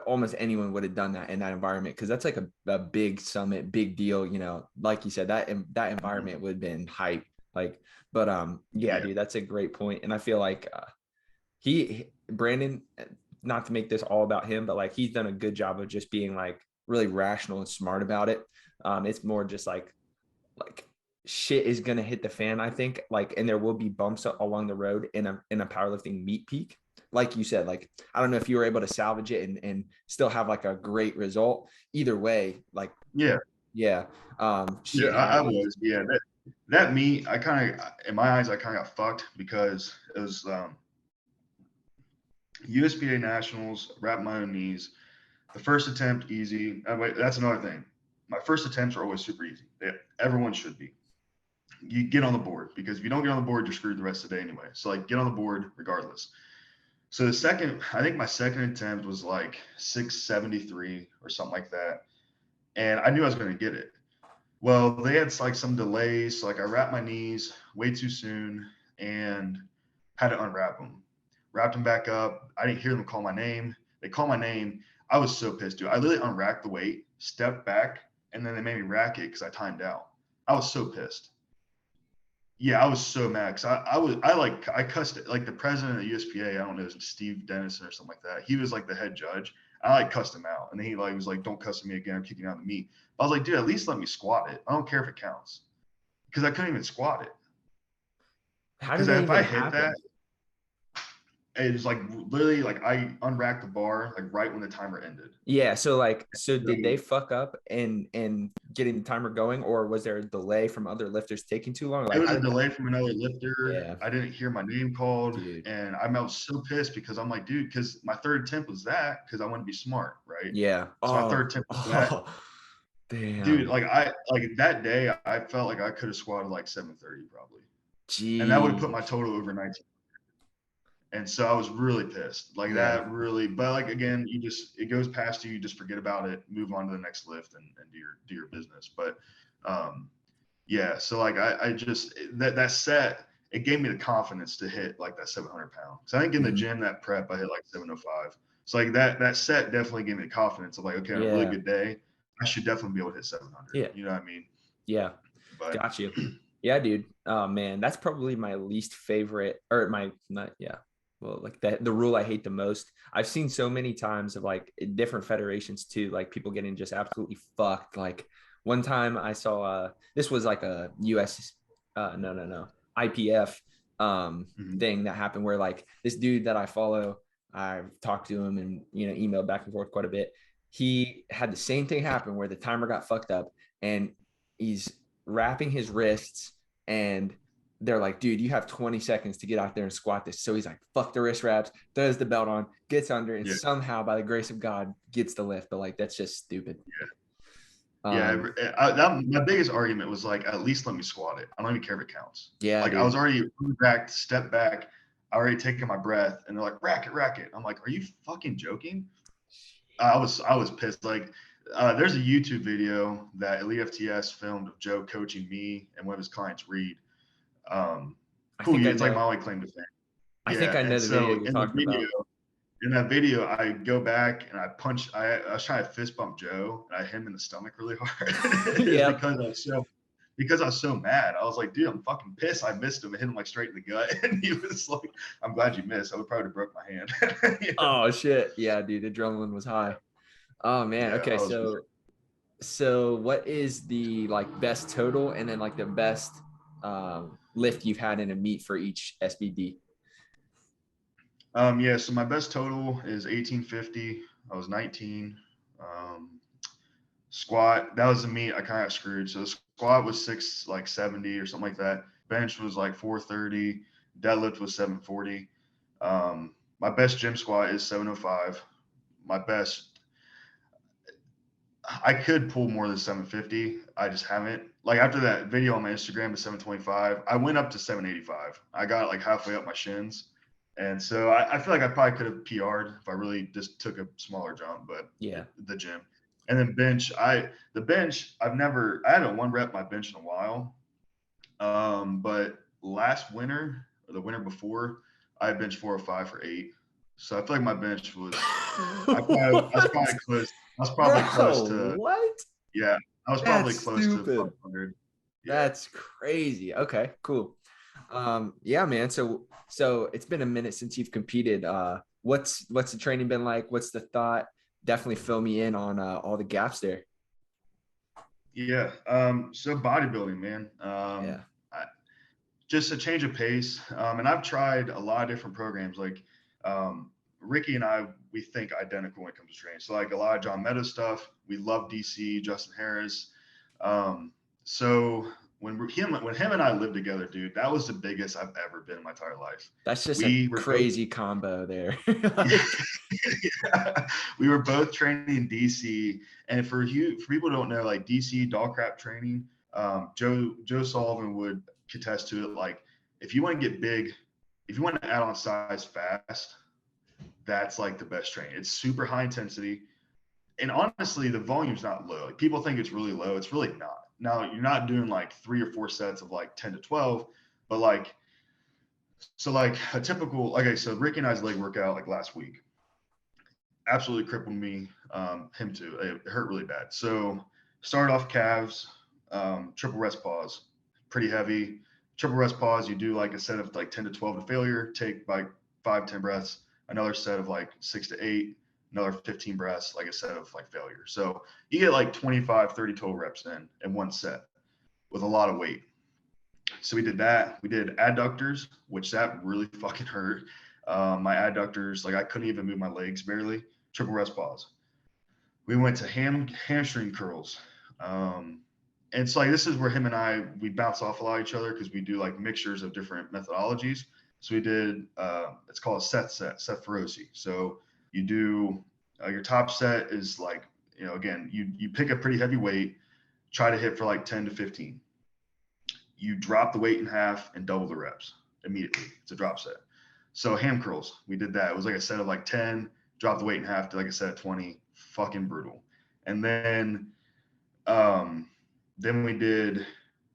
almost anyone would have done that in that environment, because that's like a big summit, big deal, you know. Like you said, that environment would have been hype. Like, but dude, that's a great point. And I feel like Brandon, not to make this all about him, but like he's done a good job of just being like really rational and smart about it. It's more just like shit is gonna hit the fan, I think, like, and there will be bumps along the road in a powerlifting meet peak. Like you said, like, I don't know if you were able to salvage it and still have like a great result. Either way, like, I was. That meet, I kind of, in my eyes, I kind of got fucked because it was USPA Nationals, wrapped my own knees. The first attempt, easy. That's another thing. My first attempts are always super easy. Everyone should be. You get on the board, because if you don't get on the board, you're screwed the rest of the day anyway. So like, get on the board regardless. So I think my second attempt was like 673 or something like that. And I knew I was going to get it. Well, they had like some delays. So like I wrapped my knees way too soon and had to unwrap them. Wrapped them back up. I didn't hear them call my name. They called my name. I was so pissed, dude. I literally unracked the weight, stepped back, and then they made me rack it because I timed out. I was so pissed. Yeah, I was so mad because I cussed it. Like the president of the USPA, I don't know, Steve Dennison or something like that. He was like the head judge. I like cussed him out, and then he like was like, "Don't cuss at me again. I'm kicking out the meet." I was like, "Dude, at least let me squat it. I don't care if it counts," because I couldn't even squat it. How did that if even I happen? hit that, it was like literally like I unracked the bar like right when the timer ended. Yeah. So did they fuck up and getting the timer going, or was there a delay from other lifters taking too long? Like, it was a delay from another lifter. Yeah. I didn't hear my name called, dude. And I was so pissed because I'm like, dude, because my third attempt was that, because I want to be smart, right? Yeah. So my third attempt was that. Damn. Dude, like that day, I felt like I could have squatted like 730 probably. Jeez. And that would have put my total over 19. And so I was really pissed. Like that really, but like again, it goes past you just forget about it, move on to the next lift and do your business. But yeah, so like I just that set, it gave me the confidence to hit like that 700 pound. So I think in the gym, that prep, I hit like 705. So like that set definitely gave me the confidence of like, okay, on a really good day, I should definitely be able to hit 700. Yeah. You know what I mean? Yeah. But, got you. Yeah, dude. Oh man, that's probably my least favorite, or well, like that, the rule I hate the most. I've seen so many times of like different federations too, like people getting just absolutely fucked. Like one time I saw this was like a US no IPF thing that happened where like this dude that I follow, I've talked to him and emailed back and forth quite a bit. He had the same thing happen where the timer got fucked up and he's wrapping his wrists and they're like, dude, you have 20 seconds to get out there and squat this. So he's like, fuck the wrist wraps, throws the belt on, gets under, and somehow, by the grace of God, gets the lift. But like, that's just stupid. My biggest argument was like, at least let me squat it. I don't even care if it counts. Yeah, like dude. I was already back, step back, I already taken my breath, and they're like, rack it. I'm like, are you fucking joking? I was pissed. Like, there's a YouTube video that Elite FTS filmed of Joe coaching me and one of his clients, Reed. It's like my only claim to fame. I think I know the video you're talking about. In that video, I go back and I punch. I was trying to fist bump Joe, and I hit him in the stomach really hard. Because I was so mad. I was like, dude, I'm fucking pissed. I missed him and hit him like straight in the gut. And he was like, I'm glad you missed. I would probably have broke my hand. Oh shit. Yeah, dude. Adrenaline was high. Oh man. Yeah, okay. So what is the like best total and then like the best lift you've had in a meet for each SBD? So my best total is 1850. I was 19. Squat, that was the meet I kind of screwed. So the squat was 670 or something like that. Bench was like 430. Deadlift was 740. My best gym squat is 705. My best, I could pull more than 750. I just haven't. Like after that video on my Instagram to 725, I went up to 785. I got like halfway up my shins. And so I feel like I probably could have PR'd if I really just took a smaller jump, but the gym. And then bench, I haven't one rep my bench in a while. But last winter or the winter before, I benched 405 for 8. So I feel like my bench was I was probably close. I was probably close to what? Yeah, I was probably close to 500. Yeah. That's crazy. Okay, cool. Yeah, man. So it's been a minute since you've competed. What's the training been like? What's the thought? Definitely fill me in on all the gaps there. Yeah. So bodybuilding, man. Just a change of pace. And I've tried a lot of different programs. Like Ricky and I, we think identical when it comes to training. So like a lot of John Meadows stuff. We love DC, Justin Harris. So when him and I lived together, dude, that was the biggest I've ever been in my entire life. That's just a crazy combo there. We were both training in DC, and for people who don't know, like DC dog crap training, Joe Sullivan would contest to it. Like if you want to get big, if you want to add on size fast, that's like the best training. It's super high intensity, and honestly, the volume's not low. Like people think it's really low. It's really not. Now you're not doing like 3 or 4 sets of like 10 to 12, but like, so like a typical, so Rick and I's leg workout like last week absolutely crippled me, him too. It hurt really bad. So start off calves, triple rest pause, pretty heavy. Triple rest pause, you do like a set of like 10 to 12 to failure, take like 5-10 breaths, another set of like 6 to 8, another 15 breaths, like a set of like failure. So you get like 25, 30 total reps in one set with a lot of weight. So we did that. We did adductors, which that really fucking hurt. My adductors, like I couldn't even move my legs barely. Triple rest pause. We went to hamstring curls. And it's like, this is where him and I, we bounce off a lot of each other because we do like mixtures of different methodologies. So we did, it's called a Seth Feroce. So you do, your top set is like, again, you pick a pretty heavy weight, try to hit for like 10 to 15. You drop the weight in half and double the reps immediately. It's a drop set. So ham curls, we did that. It was like a set of like 10, drop the weight in half to like a set of 20, fucking brutal. And then we did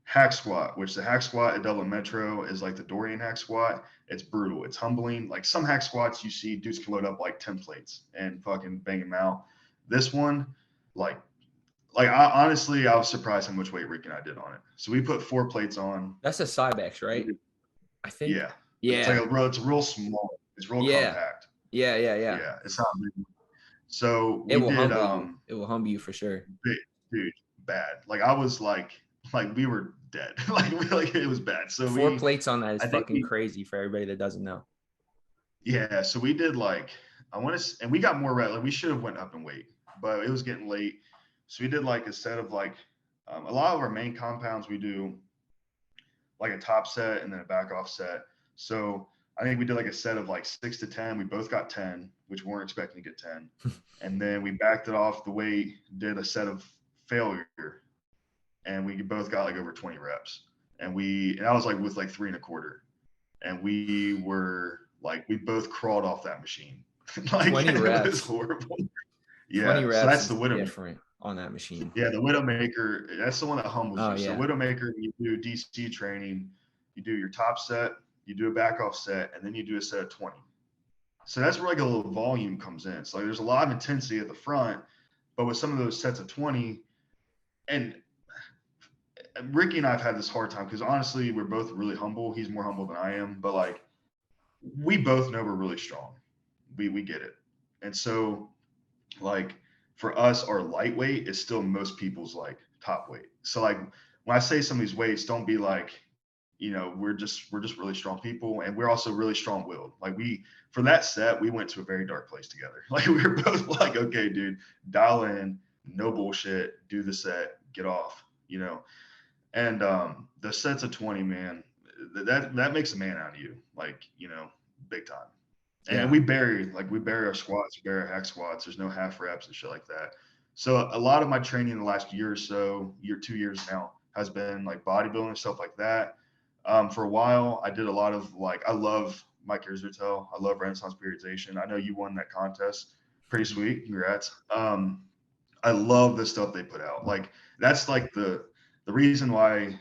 hack squat, which the hack squat at Dublin Metro is like the Dorian hack squat. It's brutal. It's humbling. Like some hack squats you see dudes can load up like 10 plates and fucking bang them out. This one, honestly, I was surprised how much weight Rick and I did on it. So we put 4 plates on. That's a Cybex, right? I think. Yeah. Yeah. It's real small. It's real Yeah. compact. Yeah. Yeah, it's not big. So It we will did humble you. It will humble you for sure. big, dude, bad. Like I was like we were dead. like it was bad. So 4 plates on that is I think fucking crazy for everybody that doesn't know. yeah, so we did like and we got more like we should have went up in weight, but it was getting late. So we did like a set of like a lot of our main compounds we do like a top set and then a back off set. So I think we did like a set of like 6 to 10. We both got 10, which we weren't expecting to get 10. And then we backed it off the weight, did a set of failure, and we both got like over 20 reps. And I was like with like 3 1/4. And we were like, we both crawled off that machine. Like 20 reps. It was horrible. 20 Yeah. reps So that's is the Widowmaker. different on that machine. Yeah, the Widowmaker, that's the one that humbles you. Yeah. So Widowmaker, you do DC training, you do your top set, you do a back off set, and then you do a set of 20. So that's where like a little volume comes in. So like, there's a lot of intensity at the front, but with some of those sets of 20, and Ricky and I have had this hard time because honestly, we're both really humble. He's more humble than I am, but like we both know we're really strong. We get it. And so like for us, our lightweight is still most people's like top weight. So like when I say some of these weights, don't be like, we're just really strong people, and we're also really strong willed. Like for that set, we went to a very dark place together. Like we were both like, okay, dude, dial in, no bullshit, do the set, get off, And the sets of 20, man, that makes a man out of you, like, big time. And Yeah. we bury our squats, we bury our hack squats. There's no half reps and shit like that. So a lot of my training in the last year or so, 2 years now, has been like bodybuilding, stuff like that. For a while, I did a lot of like, I love Mike Irzertel. I love Renaissance periodization. I know you won that contest. Pretty sweet. Congrats. I love the stuff they put out. Like that's like the reason why,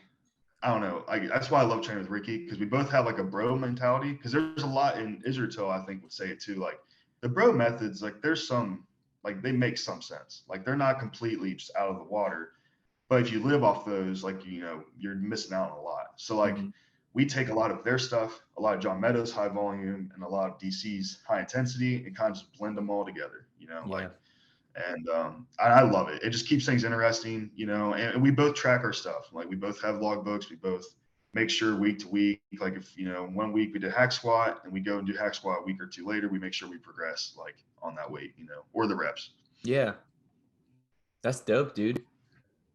I don't know. That's why I love training with Ricky, because we both have like a bro mentality. Because there's a lot in Irzertel, I think, would say it too. Like the bro methods, like there's some, like they make some sense. Like they're not completely just out of the water. But if you live off those, like, you're missing out on a lot. So like we take a lot of their stuff, a lot of John Meadows high volume, and a lot of DC's high intensity, and kind of just blend them all together, like, and I love it. It just keeps things interesting, and we both track our stuff. Like we both have log books. We both make sure week to week, like if, 1 week we did hack squat and we go and do hack squat a week or two later, we make sure we progress like on that weight, or the reps. Yeah. That's dope, dude.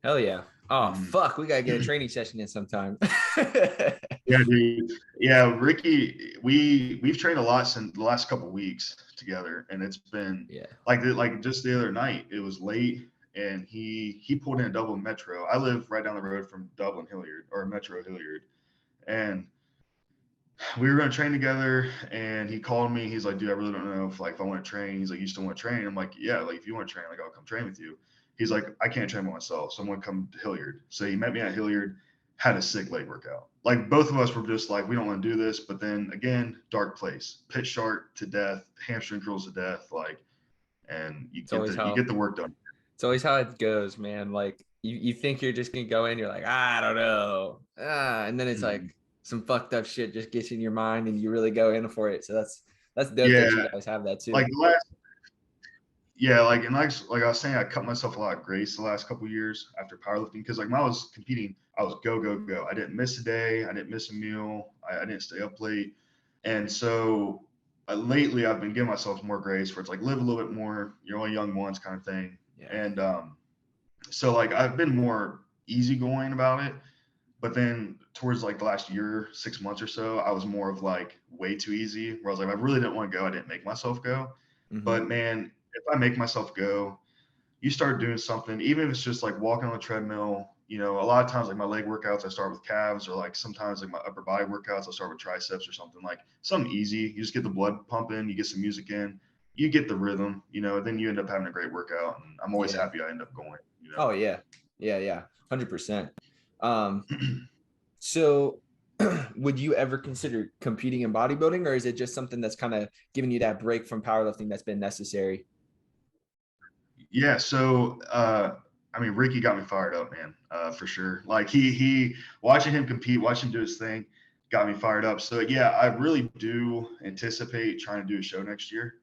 Hell yeah. Oh, fuck. We got to get a training session in sometime. Yeah, dude. Yeah, Ricky, we've trained a lot since the last couple of weeks together, and it's been like just the other night, it was late, and he pulled in a double Metro. I live right down the road from Dublin Hilliard, or Metro Hilliard, and we were going to train together, and he called me. He's like, dude, I really don't know if I want to train. He's like, you still want to train? I'm like, yeah, like if you want to train, like I'll come train with you. He's like, I can't train by myself, so I'm going to come to Hilliard. So he met me at Hilliard, had a sick leg workout. Like both of us were just like, we don't want to do this. But then again, dark place, pit shark to death, hamstring curls to death. Like, and you get the work done. It's always how it goes, man. Like you think you're just going to go in, you're like, I don't know. And then it's like some fucked up shit just gets in your mind and you really go in for it. So that's dope that you guys have that too. Like the last, like I was saying, I cut myself a lot of grace the last couple of years after powerlifting, because like when I was competing, I was go. I didn't miss a day. I didn't miss a meal. I didn't stay up late. And so lately I've been giving myself more grace, where it's like live a little bit more. You're only young once kind of thing. Yeah. And so like I've been more easygoing about it. But then towards like the last year, 6 months or so, I was more of like way too easy, where I was like, I really didn't want to go. I didn't make myself go. But man, if I make myself go, you start doing something, even if it's just like walking on the treadmill. A lot of times like my leg workouts, I start with calves, or like sometimes like my upper body workouts, I'll start with triceps or something, like something easy. You just get the blood pumping, you get some music in, you get the rhythm, then you end up having a great workout. And I'm always happy I end up going. Oh yeah. 100%. So would you ever consider competing in bodybuilding, or is it just something that's kind of giving you that break from powerlifting that's been necessary? Yeah. So, I mean, Ricky got me fired up, man, for sure. Like he watching him compete, watching him do his thing. got me fired up. So yeah, I really do anticipate trying to do a show next year.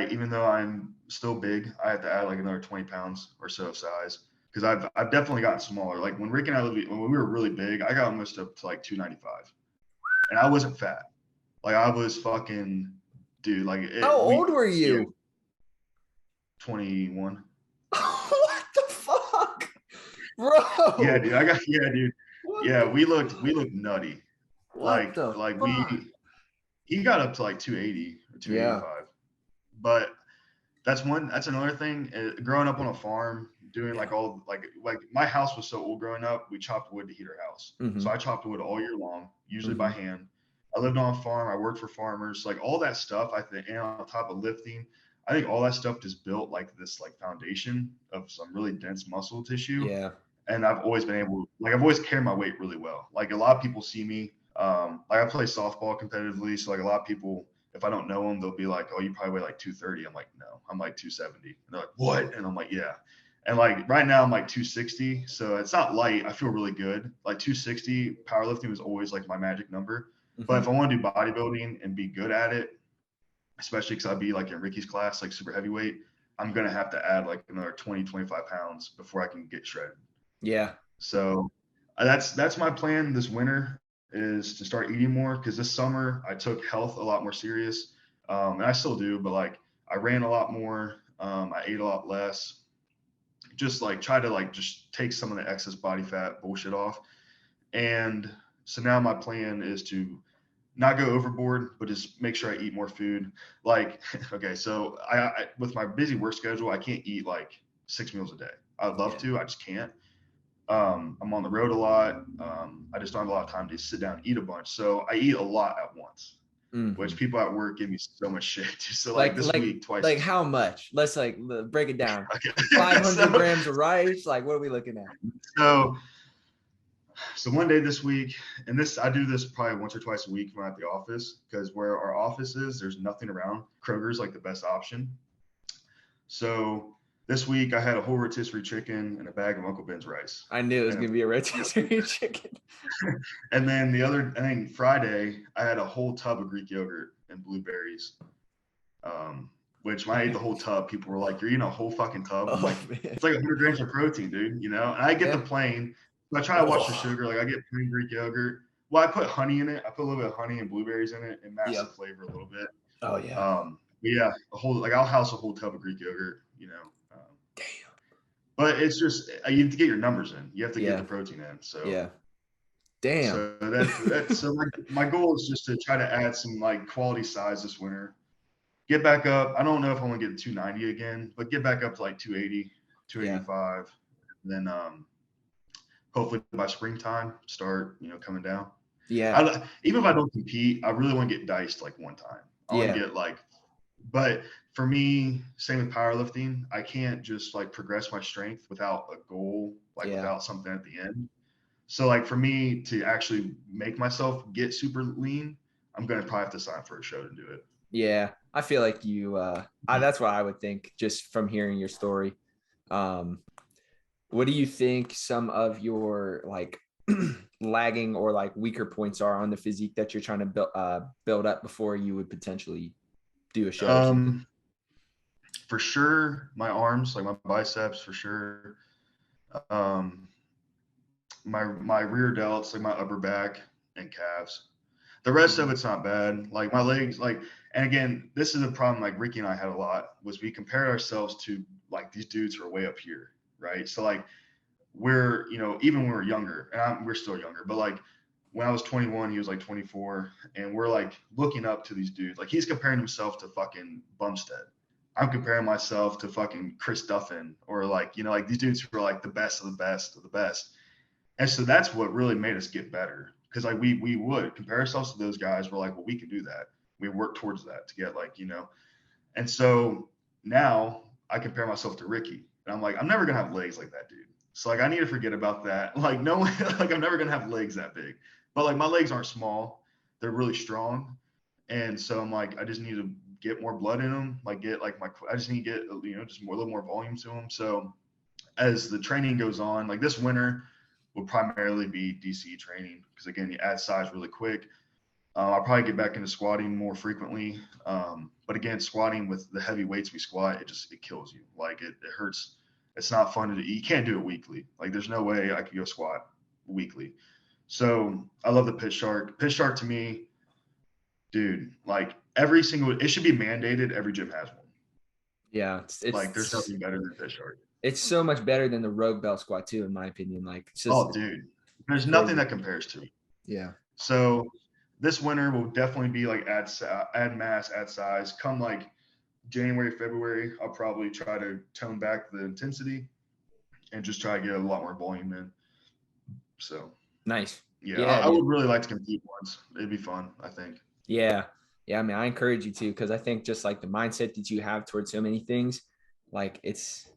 Even though I'm still big, I have to add like another 20 pounds or so of size because I've definitely gotten smaller. Like when Rick and I when we were really big, I got almost up to like 295, and I wasn't fat. Like I was fucking dude. Like How old were you? 21. What the fuck, bro? Yeah, dude. Dude. What Yeah, the we looked fuck? nutty. What the fuck? He got up to like 280 or 285. But that's another thing. Growing up on a farm, doing like all like my house was so old growing up, we chopped wood to heat our house. So I chopped wood all year long, usually by hand. I lived on a farm. I worked for farmers, like all that stuff. I think, and on top of lifting, I think all that stuff just built like this like foundation of some really dense muscle tissue. Yeah. And I've always been able, like I've always carried my weight really well. Like a lot of people see me, like I play softball competitively. So like a lot of people, if I don't know them, they'll be like, "Oh, you probably weigh like 230." I'm like, "No, I'm like 270." And they're like, "What?" And I'm like, "Yeah." And like right now I'm like 260. So it's not light. I feel really good. Like 260 powerlifting was always like my magic number. But if I want to do bodybuilding and be good at it, especially because I'd be like in Ricky's class, like super heavyweight, I'm going to have to add like another 20, 25 pounds before I can get shredded. Yeah. So that's my plan this winter is to start eating more because this summer I took health a lot more serious. And I still do, but like I ran a lot more. I ate a lot less. Just like try to like just take some of the excess body fat bullshit off. And so now my plan is to not go overboard, but just make sure I eat more food. Like, okay, so I with my busy work schedule, I can't eat like 6 meals a day. I'd love to, I just can't. I'm on the road a lot. I just don't have a lot of time to sit down and eat a bunch. So I eat a lot at once, which people at work give me so much shit. So like this week, twice. Like how much? Let's like break it down. Okay. 500 grams of rice. Like what are we looking at? So one day this week, and I do this probably once or twice a week when I'm at the office because where our office is, there's nothing around. Kroger's like the best option. So this week I had a whole rotisserie chicken and a bag of Uncle Ben's rice. I knew it was going to be a rotisserie chicken. And then I think Friday, I had a whole tub of Greek yogurt and blueberries. Which when I ate the whole tub, people were like, "You're eating a whole fucking tub." I'm like, it's like 100 grams of protein, dude, And I get the plain. I try to watch the sugar. Like I get plain Greek yogurt. Well, I put honey in it. I put a little bit of honey and blueberries in it and mask the flavor a little bit. Oh yeah. But yeah, I'll house a whole tub of Greek yogurt, Damn. But it's just you have to get your numbers in. You have to get the protein in. So yeah. Damn. So that's so my goal is just to try to add some like quality size this winter. Get back up. I don't know if I want to get to 290 again, but get back up to like 280, 285. And then hopefully by springtime start, coming down. Yeah. Even if I don't compete, I really want to get diced like one time. I want to get like, but for me, same with powerlifting, I can't just like progress my strength without a goal, without something at the end. So like for me to actually make myself get super lean, I'm going to probably have to sign for a show to do it. Yeah. I feel like you, that's what I would think just from hearing your story. What do you think some of your like lagging or like weaker points are on the physique that you're trying to build up before you would potentially do a show? For sure, my arms, like my biceps, for sure. My rear delts, like my upper back and calves. The rest of it's not bad. Like my legs, and again, this is a problem like Ricky and I had a lot was we compared ourselves to like these dudes who are way up here, right? So like we're, even when we were younger, and we're still younger, but like when I was 21, he was like 24, and we're like looking up to these dudes. Like he's comparing himself to fucking Bumstead. I'm comparing myself to fucking Chris Duffin or like, like these dudes who are like the best of the best of the best. And so that's what really made us get better. Cause like we would compare ourselves to those guys. We're like, well, we can do that. We work towards that to get like, and so now I compare myself to Ricky and I'm like, I'm never going to have legs like that dude. So like, I need to forget about that. Like no one, like I'm never going to have legs that big, but like my legs aren't small. They're really strong. And so I'm like, I just need to get more blood in them. Like I just need to get, just a little more volume to them. So as the training goes on, like this winter, will primarily be DC training because, again, you add size really quick. I'll probably get back into squatting more frequently. But again, squatting with the heavy weights we squat, it kills you. Like it hurts. It's not fun to do. You can't do it weekly. Like there's no way I could go squat weekly. So I love the pitch shark. Pitch shark to me, dude, like it should be mandated. Every gym has one. Yeah. It's like there's nothing better than pitch shark. It's so much better than the rogue bell squat too, in my opinion. Like, it's just, dude, there's nothing that compares to it. Yeah. So this winter will definitely be like add mass, add size. Come like January, February, I'll probably try to tone back the intensity and just try to get a lot more volume in. So nice. Yeah, I would really like to compete once. It'd be fun, I think. Yeah. I mean, I encourage you to, because I think just like the mindset that you have towards so many things, like it's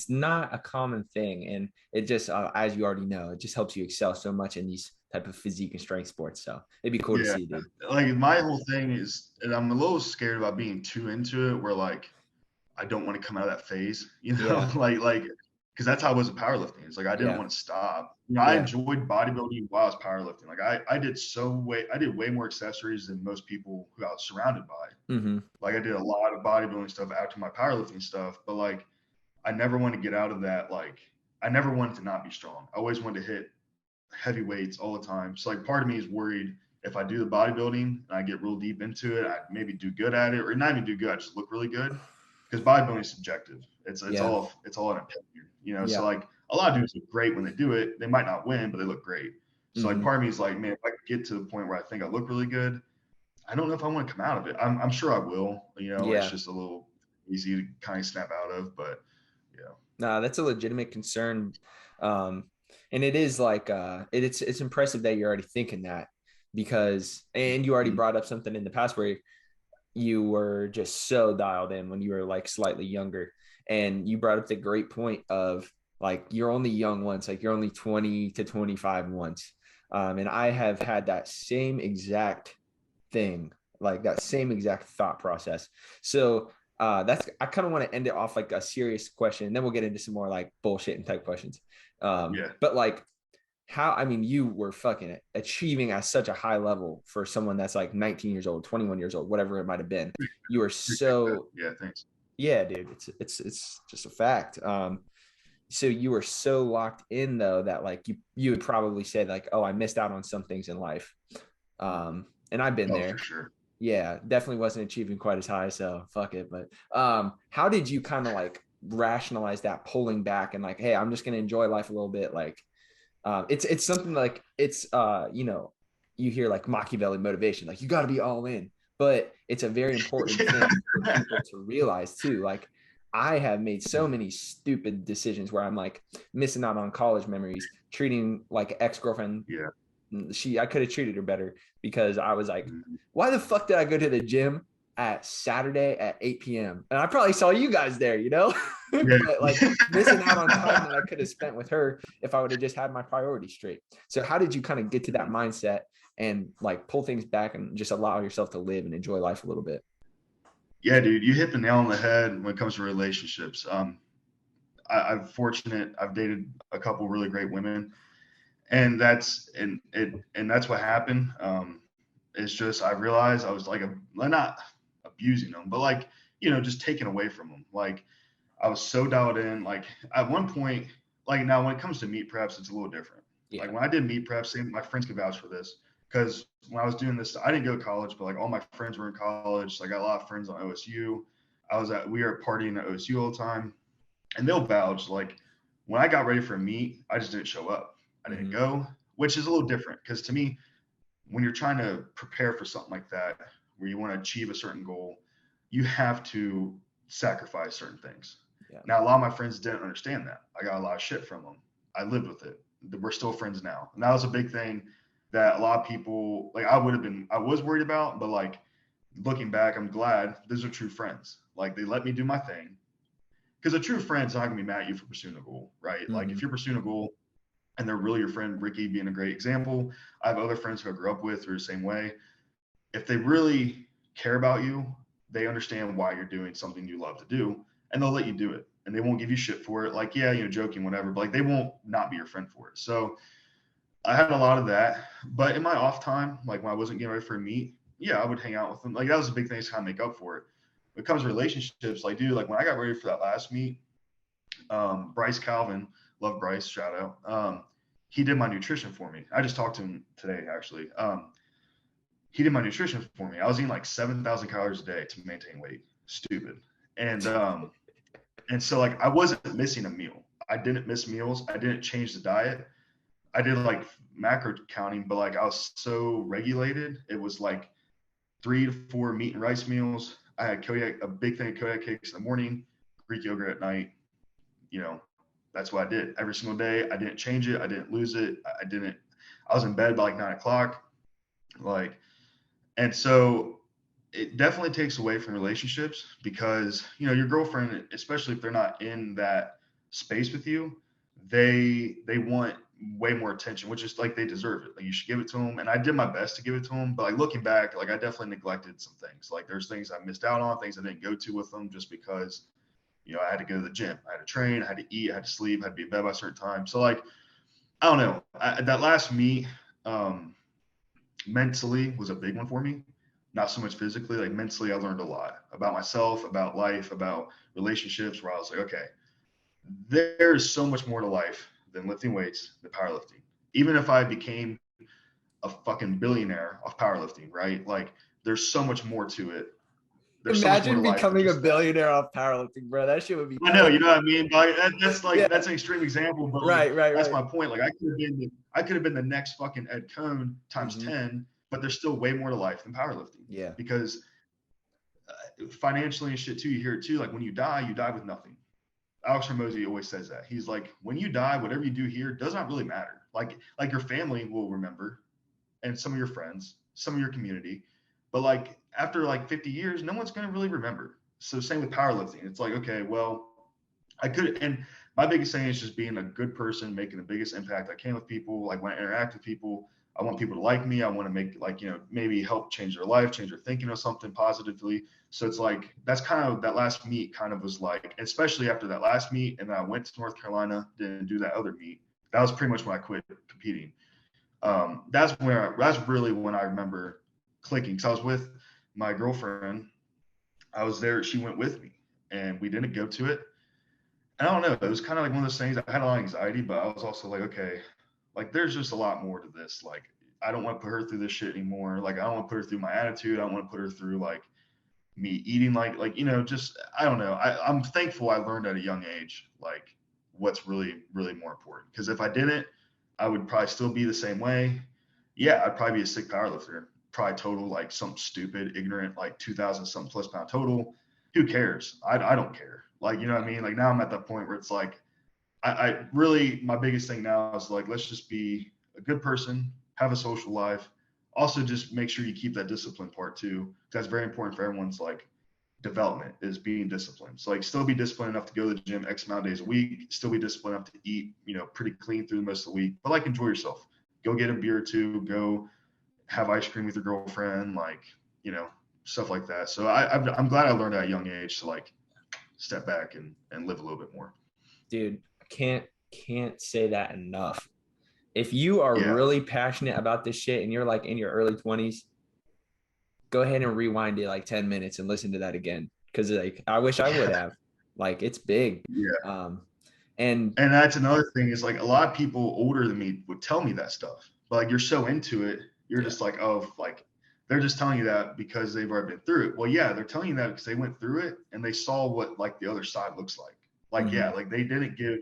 not a common thing. And it just, as you already know, it just helps you excel so much in these type of physique and strength sports. So it'd be cool to see, dude. Like my whole thing is, and I'm a little scared about being too into it where like, I don't want to come out of that phase, you know, like, because that's how I was with powerlifting. It's like, I didn't want to stop. You know, I enjoyed bodybuilding while I was powerlifting. Like I did way more accessories than most people who I was surrounded by. Mm-hmm. Like I did a lot of bodybuilding stuff after my powerlifting stuff, but like, I never wanted to get out of that. Like I never wanted to not be strong. I always wanted to hit heavy weights all the time. So like part of me is worried if I do the bodybuilding and I get real deep into it, I maybe do good at it, or not even do good, I just look really good. Because bodybuilding is subjective. It's all an opinion, you know. So like a lot of dudes look great when they do it. They might not win, but they look great. So like part of me is like, man, if I could get to the point where I think I look really good, I don't know if I want to come out of it. I'm sure I will. You know, it's just a little easy to kind of snap out of, but yeah. No, that's a legitimate concern. And it is like it's impressive that you're already thinking that, because and you already brought up something in the past where you were just so dialed in when you were like slightly younger, and you brought up the great point of like you're only young once, like you're only 20 to 25 once. And I have had that same exact thing, like that same exact thought process. So I kind of want to end it off like a serious question, and then we'll get into some more like bullshit and type questions. But like you were fucking achieving at such a high level for someone that's like 19 years old, 21 years old, whatever it might've been. You were so, thanks. Yeah, dude, it's just a fact. So you were so locked in though, that like you would probably say like, oh, I missed out on some things in life. And I've been there. For sure. Yeah, definitely wasn't achieving quite as high. So fuck it. But how did you kind of like rationalize that, pulling back and like, hey, I'm just going to enjoy life a little bit? Like, it's something like it's, you know, you hear like Machiavelli motivation, like you got to be all in, but it's a very important thing for people to realize too. Like I have made so many stupid decisions where I'm like missing out on college memories, treating like ex-girlfriend. I could have treated her better because I was like, why the fuck did I go to the gym at Saturday at 8 p.m. and I probably saw you guys there, you know, but like missing out on time that I could have spent with her if I would have just had my priorities straight. So how did you kind of get to that mindset and like pull things back and just allow yourself to live and enjoy life a little bit? Yeah, dude, you hit the nail on the head when it comes to relationships. I'm fortunate. I've dated a couple really great women, and that's what happened. It's just I realized I was like not abusing them, but like, you know, just taken away from them. Like I was so dialed in. Like at one point, like now when it comes to meet preps, it's a little different. Like when I did meet preps, my friends could vouch for this, because when I was doing this, I didn't go to college, but like all my friends were in college. So I got a lot of friends on OSU. We were partying at OSU all the time, and they'll vouch. Like when I got ready for a meet, I just didn't show up. I didn't go, which is a little different, because to me, when you're trying to prepare for something like that, where you want to achieve a certain goal, you have to sacrifice certain things. Now, a lot of my friends didn't understand that. I got a lot of shit from them. I lived with it. We're still friends now. And that was a big thing that a lot of people, like I was worried about, but like looking back, I'm glad those are true friends. Like they let me do my thing, because a true friend's not gonna be mad at you for pursuing a goal, right? Like if you're pursuing a goal and they're really your friend, Rickey being a great example. I have other friends who I grew up with who are the same way. If they really care about you, they understand why you're doing something you love to do, and they'll let you do it. and they won't give you shit for it. Like, yeah, joking, whatever, but like they won't not be your friend for it. So I had a lot of that. But in my off time, like when I wasn't getting ready for a meet, yeah, I would hang out with them. Like that was a big thing to kind of make up for it. When it comes to relationships, like, dude, like when I got ready for that last meet, Bryce Calvin, love Bryce, shout out. He did my nutrition for me. I just talked to him today, actually. He did my nutrition for me. I was eating like 7,000 calories a day to maintain weight. Stupid. And so like I wasn't missing a meal. I didn't miss meals. I didn't change the diet. I did like macro counting, but like I was so regulated. It was like 3 to 4 meat and rice meals. I had a big thing of Kodiak cakes in the morning, Greek yogurt at night. That's what I did every single day. I didn't change it. I didn't lose it. I was in bed by like 9 o'clock. And so it definitely takes away from relationships because, your girlfriend, especially if they're not in that space with you, they want way more attention, which is like they deserve it. Like you should give it to them. And I did my best to give it to them, but like looking back, like I definitely neglected some things. Like there's things I missed out on, things I didn't go to with them just because, I had to go to the gym, I had to train, I had to eat, I had to sleep, I had to be in bed by a certain time. So like, I don't know. That last meet, mentally was a big one for me. Not so much physically, like mentally, I learned a lot about myself, about life, about relationships, where I was like, okay, there's so much more to life than lifting weights, than powerlifting. Even if I became a fucking billionaire off powerlifting, right? Like there's so much more to it. There's Imagine so much more becoming a billionaire off powerlifting, bro. That shit would be. I know, you know what I mean. Like that's like that's an extreme example, but right. That's my point. Like I could have been the next fucking Ed Cohn times 10, but there's still way more to life than powerlifting. Yeah. Because financially and shit too, you hear it too. Like when you die with nothing. Alex Hormozy always says that. He's like, when you die, whatever you do here does not really matter. Like your family will remember, and some of your friends, some of your community, but like after like 50 years, no one's gonna really remember. So same with powerlifting. It's like, okay, well, and my biggest thing is just being a good person, making the biggest impact I can with people. Like when I interact with people, I want people to like me. I want to make maybe help change their life, change their thinking of something positively. So it's like, that's kind of that last meet kind of was like, especially after that last meet. And then I went to North Carolina, didn't do that other meet. That was pretty much when I quit competing. That's really when I remember clicking. Cause I was with my girlfriend. I was there. She went with me and we didn't go to it. And I don't know. It was kind of like one of those things. I had a lot of anxiety, but I was also like, okay, like there's just a lot more to this. Like, I don't want to put her through this shit anymore. Like, I don't want to put her through my attitude. I don't want to put her through like me eating just, I don't know. I'm thankful I learned at a young age, like what's really, really more important. Because if I didn't, I would probably still be the same way. Yeah, I'd probably be a sick powerlifter. Probably total like some stupid, ignorant, like 2,000 something plus pound total. Who cares? I don't care. Like, you know what I mean? Like now I'm at that point where it's like, I really, my biggest thing now is like, let's just be a good person, have a social life. Also just make sure you keep that discipline part too. That's very important for everyone's like development, is being disciplined. So like still be disciplined enough to go to the gym X amount of days a week, still be disciplined enough to eat, pretty clean through the most of the week, but like enjoy yourself. Go get a beer or two, go have ice cream with your girlfriend, like, stuff like that. So I'm glad I learned at a young age to like step back and live a little bit more. Dude, can't say that enough. If you are really passionate about this shit and you're like in your early 20s, go ahead and rewind it like 10 minutes and listen to that again. Cause like, I wish I would have. Like, it's big. Yeah. And that's another thing is like a lot of people older than me would tell me that stuff, but like you're so into it, you're just like, oh, like they're just telling you that because they've already been through it. Well, yeah, they're telling you that because they went through it and they saw what like the other side looks like. Like, yeah, like they didn't give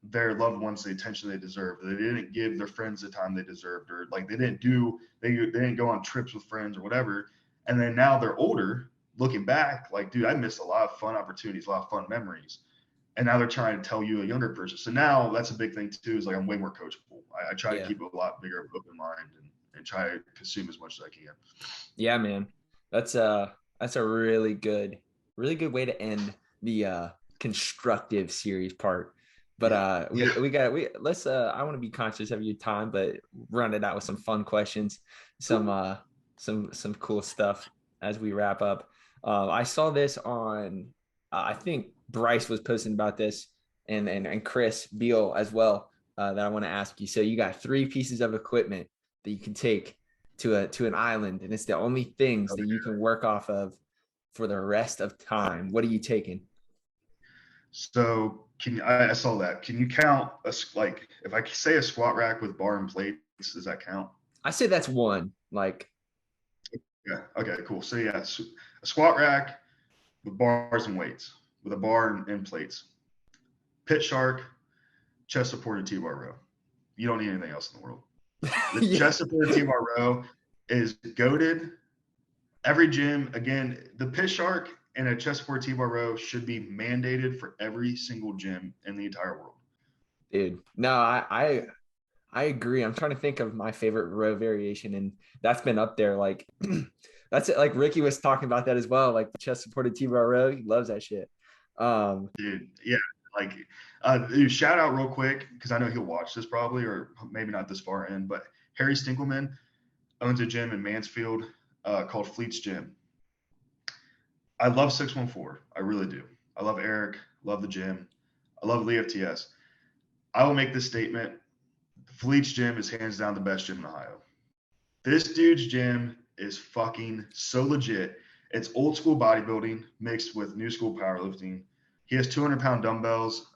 their loved ones the attention they deserved. They didn't give their friends the time they deserved, or like they didn't go on trips with friends or whatever. And then now they're older, looking back, like, dude, I missed a lot of fun opportunities, a lot of fun memories. And now they're trying to tell you, a younger person. So now that's a big thing too, is like I'm way more coachable. I try to keep a lot bigger open mind and try to consume as much as I can. Yeah, man. That's a really good way to end the constructive series part. But I want to be conscious of your time, but run it out with some fun questions, some cool stuff as we wrap up. I saw this on I think Bryce was posting about this, and Chris Beal as well, that I want to ask you. So you got 3 pieces of equipment that you can take to an island, and it's the only things that you can work off of for the rest of time. What are you taking? So I saw that. Can you count like if I say a squat rack with bar and plates, does that count? I say that's one. Like, yeah. Okay, cool. So yeah, a squat rack with bars and weights, with a bar and plates. Pit shark, chest supported T-bar row. You don't need anything else in the world. The chest supported T-bar row is goated. Every gym, again, the pit shark and a chest supported T-bar row should be mandated for every single gym in the entire world. Dude, no, I agree. I'm trying to think of my favorite row variation, and that's been up there. Like, that's it. Like Ricky was talking about that as well. Like the chest supported T-bar row, he loves that shit. Dude, yeah. Like, dude, shout out real quick, because I know he'll watch this probably, or maybe not this far in, but Harry Stinkelman owns a gym in Mansfield called Fleet's Gym. I love 614. I really do. I love Eric, love the gym. I love Elite FTS. I will make this statement. Fleet's Gym is hands down the best gym in Ohio. This dude's gym is fucking so legit. It's old school bodybuilding mixed with new school powerlifting. He has 200-pound dumbbells.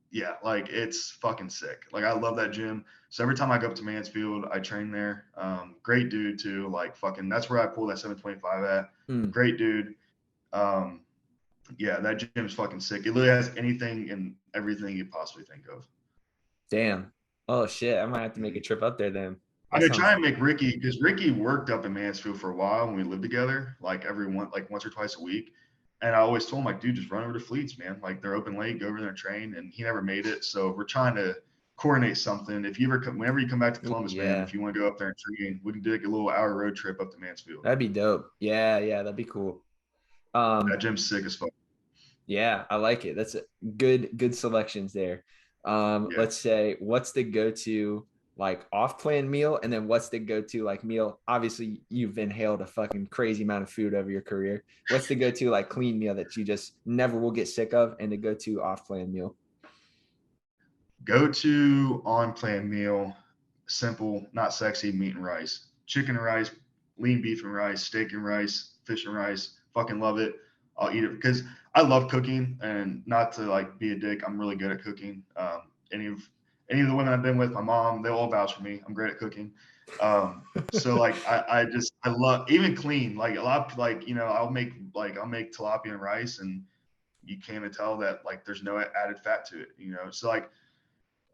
Yeah, like it's fucking sick. Like I love that gym. So every time I go up to Mansfield, I train there. Great dude too. Like fucking, that's where I pull that 725 at. Great dude. Yeah, that gym is fucking sick. It literally has anything and everything you possibly think of. Damn. Oh shit, I might have to make a trip up there then. I'm gonna try and make Ricky, because Ricky worked up in Mansfield for a while when we lived together, like once or twice a week. And I always told him, like, dude, just run over to Fleets, man. Like they're open late, go over there and train. And he never made it. So we're trying to coordinate something. If you ever whenever you come back to Columbus, man, if you want to go up there and train, we can do like a little hour road trip up to Mansfield. That'd be dope. Yeah, that'd be cool. That gym's sick as fuck. Yeah, I like it. That's good selections there. Let's say, what's the go-to like off-plan meal, and then what's the go-to like meal? Obviously, you've inhaled a fucking crazy amount of food over your career. What's the go-to like clean meal that you just never will get sick of, and the go-to off-plan meal? Go-to on-plan meal, simple, not sexy, meat and rice. Chicken and rice, lean beef and rice, steak and rice, fish and rice. Fucking love it. I'll eat it because I love cooking, and not to like be a dick, I'm really good at cooking. Any of the women I've been with, my mom, they all vouch for me. I'm great at cooking. So like I love even clean, like a lot of, like, you know, I'll make tilapia and rice, and you can't even tell that like there's no added fat to it, you know. So like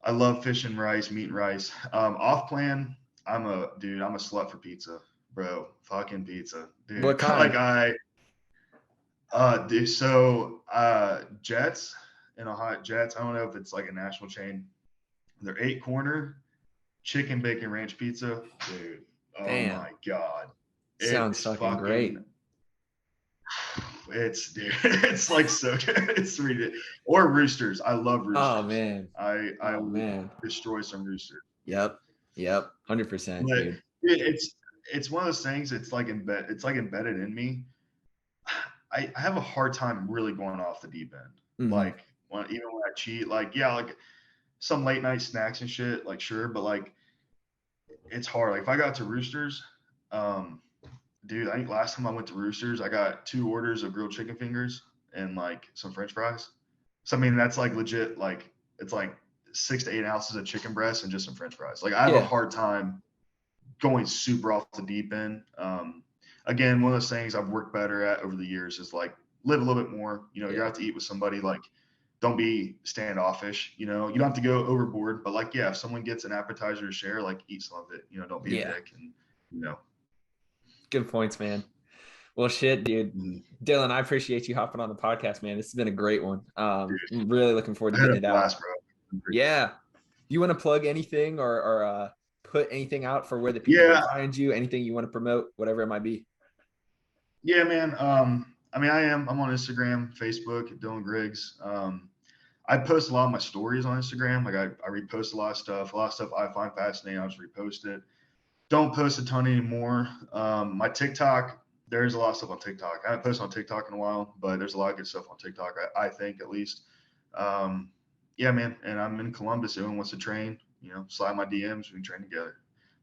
I love fish and rice, meat and rice. Off plan, I'm a slut for pizza, bro. Fucking pizza, dude. What kind? Like Jets in Ohio, Jets. I don't know if it's like a national chain. They're 8-corner chicken bacon ranch pizza, dude. Oh Damn. My god, Sounds fucking great. It's like so good. It's ridiculous. Or Roosters. I love Roosters. Oh man, I will destroy some Roosters. Yep, 100%, dude. It's one of those things. It's like embedded in me. I have a hard time really going off the deep end. Mm-hmm. Like even when I cheat, like some late night snacks and shit, like sure, but like it's hard. Like if I got to Roosters, dude, I think last time I went to Roosters, I got 2 orders of grilled chicken fingers and like some French fries. So I mean that's like legit, like it's like 6 to 8 ounces of chicken breast and just some French fries. Like I have a hard time going super off the deep end. Again, one of those things I've worked better at over the years is like live a little bit more. You know, you're out to eat with somebody, like don't be standoffish. You know, you don't have to go overboard, but like, if someone gets an appetizer to share, like eat some of it. You know, don't be a dick. And you know, good points, man. Well, shit, dude. Dylan, I appreciate you hopping on the podcast, man. This has been a great one. I'm really looking forward to getting it out. Bro. Yeah. You want to plug anything or put anything out for where the people can find you? Anything you want to promote, whatever it might be? Yeah, man. I mean, I'm on Instagram, Facebook, Dylan Griggs. I post a lot of my stories on Instagram. Like I repost a lot of stuff I find fascinating. I'll just repost it. Don't post a ton anymore. My TikTok, there's a lot of stuff on TikTok. I haven't posted on TikTok in a while, but there's a lot of good stuff on TikTok. I think at least. Yeah, man. And I'm in Columbus. Anyone wants to train, slide my DMs. We can train together.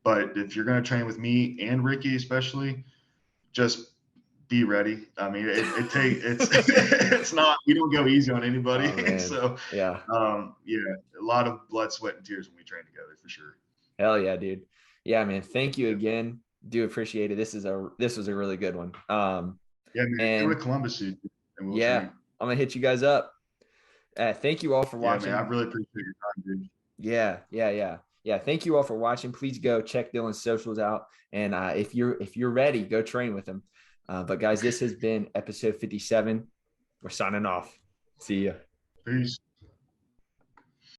But if you're going to train with me and Rickey, especially, just be ready. I mean, it's not, we don't go easy on anybody. Oh, So yeah. A lot of blood, sweat, and tears when we train together for sure. Hell yeah, dude. Yeah, man. Thank you again. Do appreciate it. This was a really good one. Yeah, man. Go to Columbus, dude, and we'll train. I'm gonna hit you guys up. Thank you all for watching. Yeah, man, I really appreciate your time, dude. Yeah. Thank you all for watching. Please go check Dylan's socials out. And if you're ready, go train with him. But guys, this has been episode 57. We're signing off. See ya. Peace.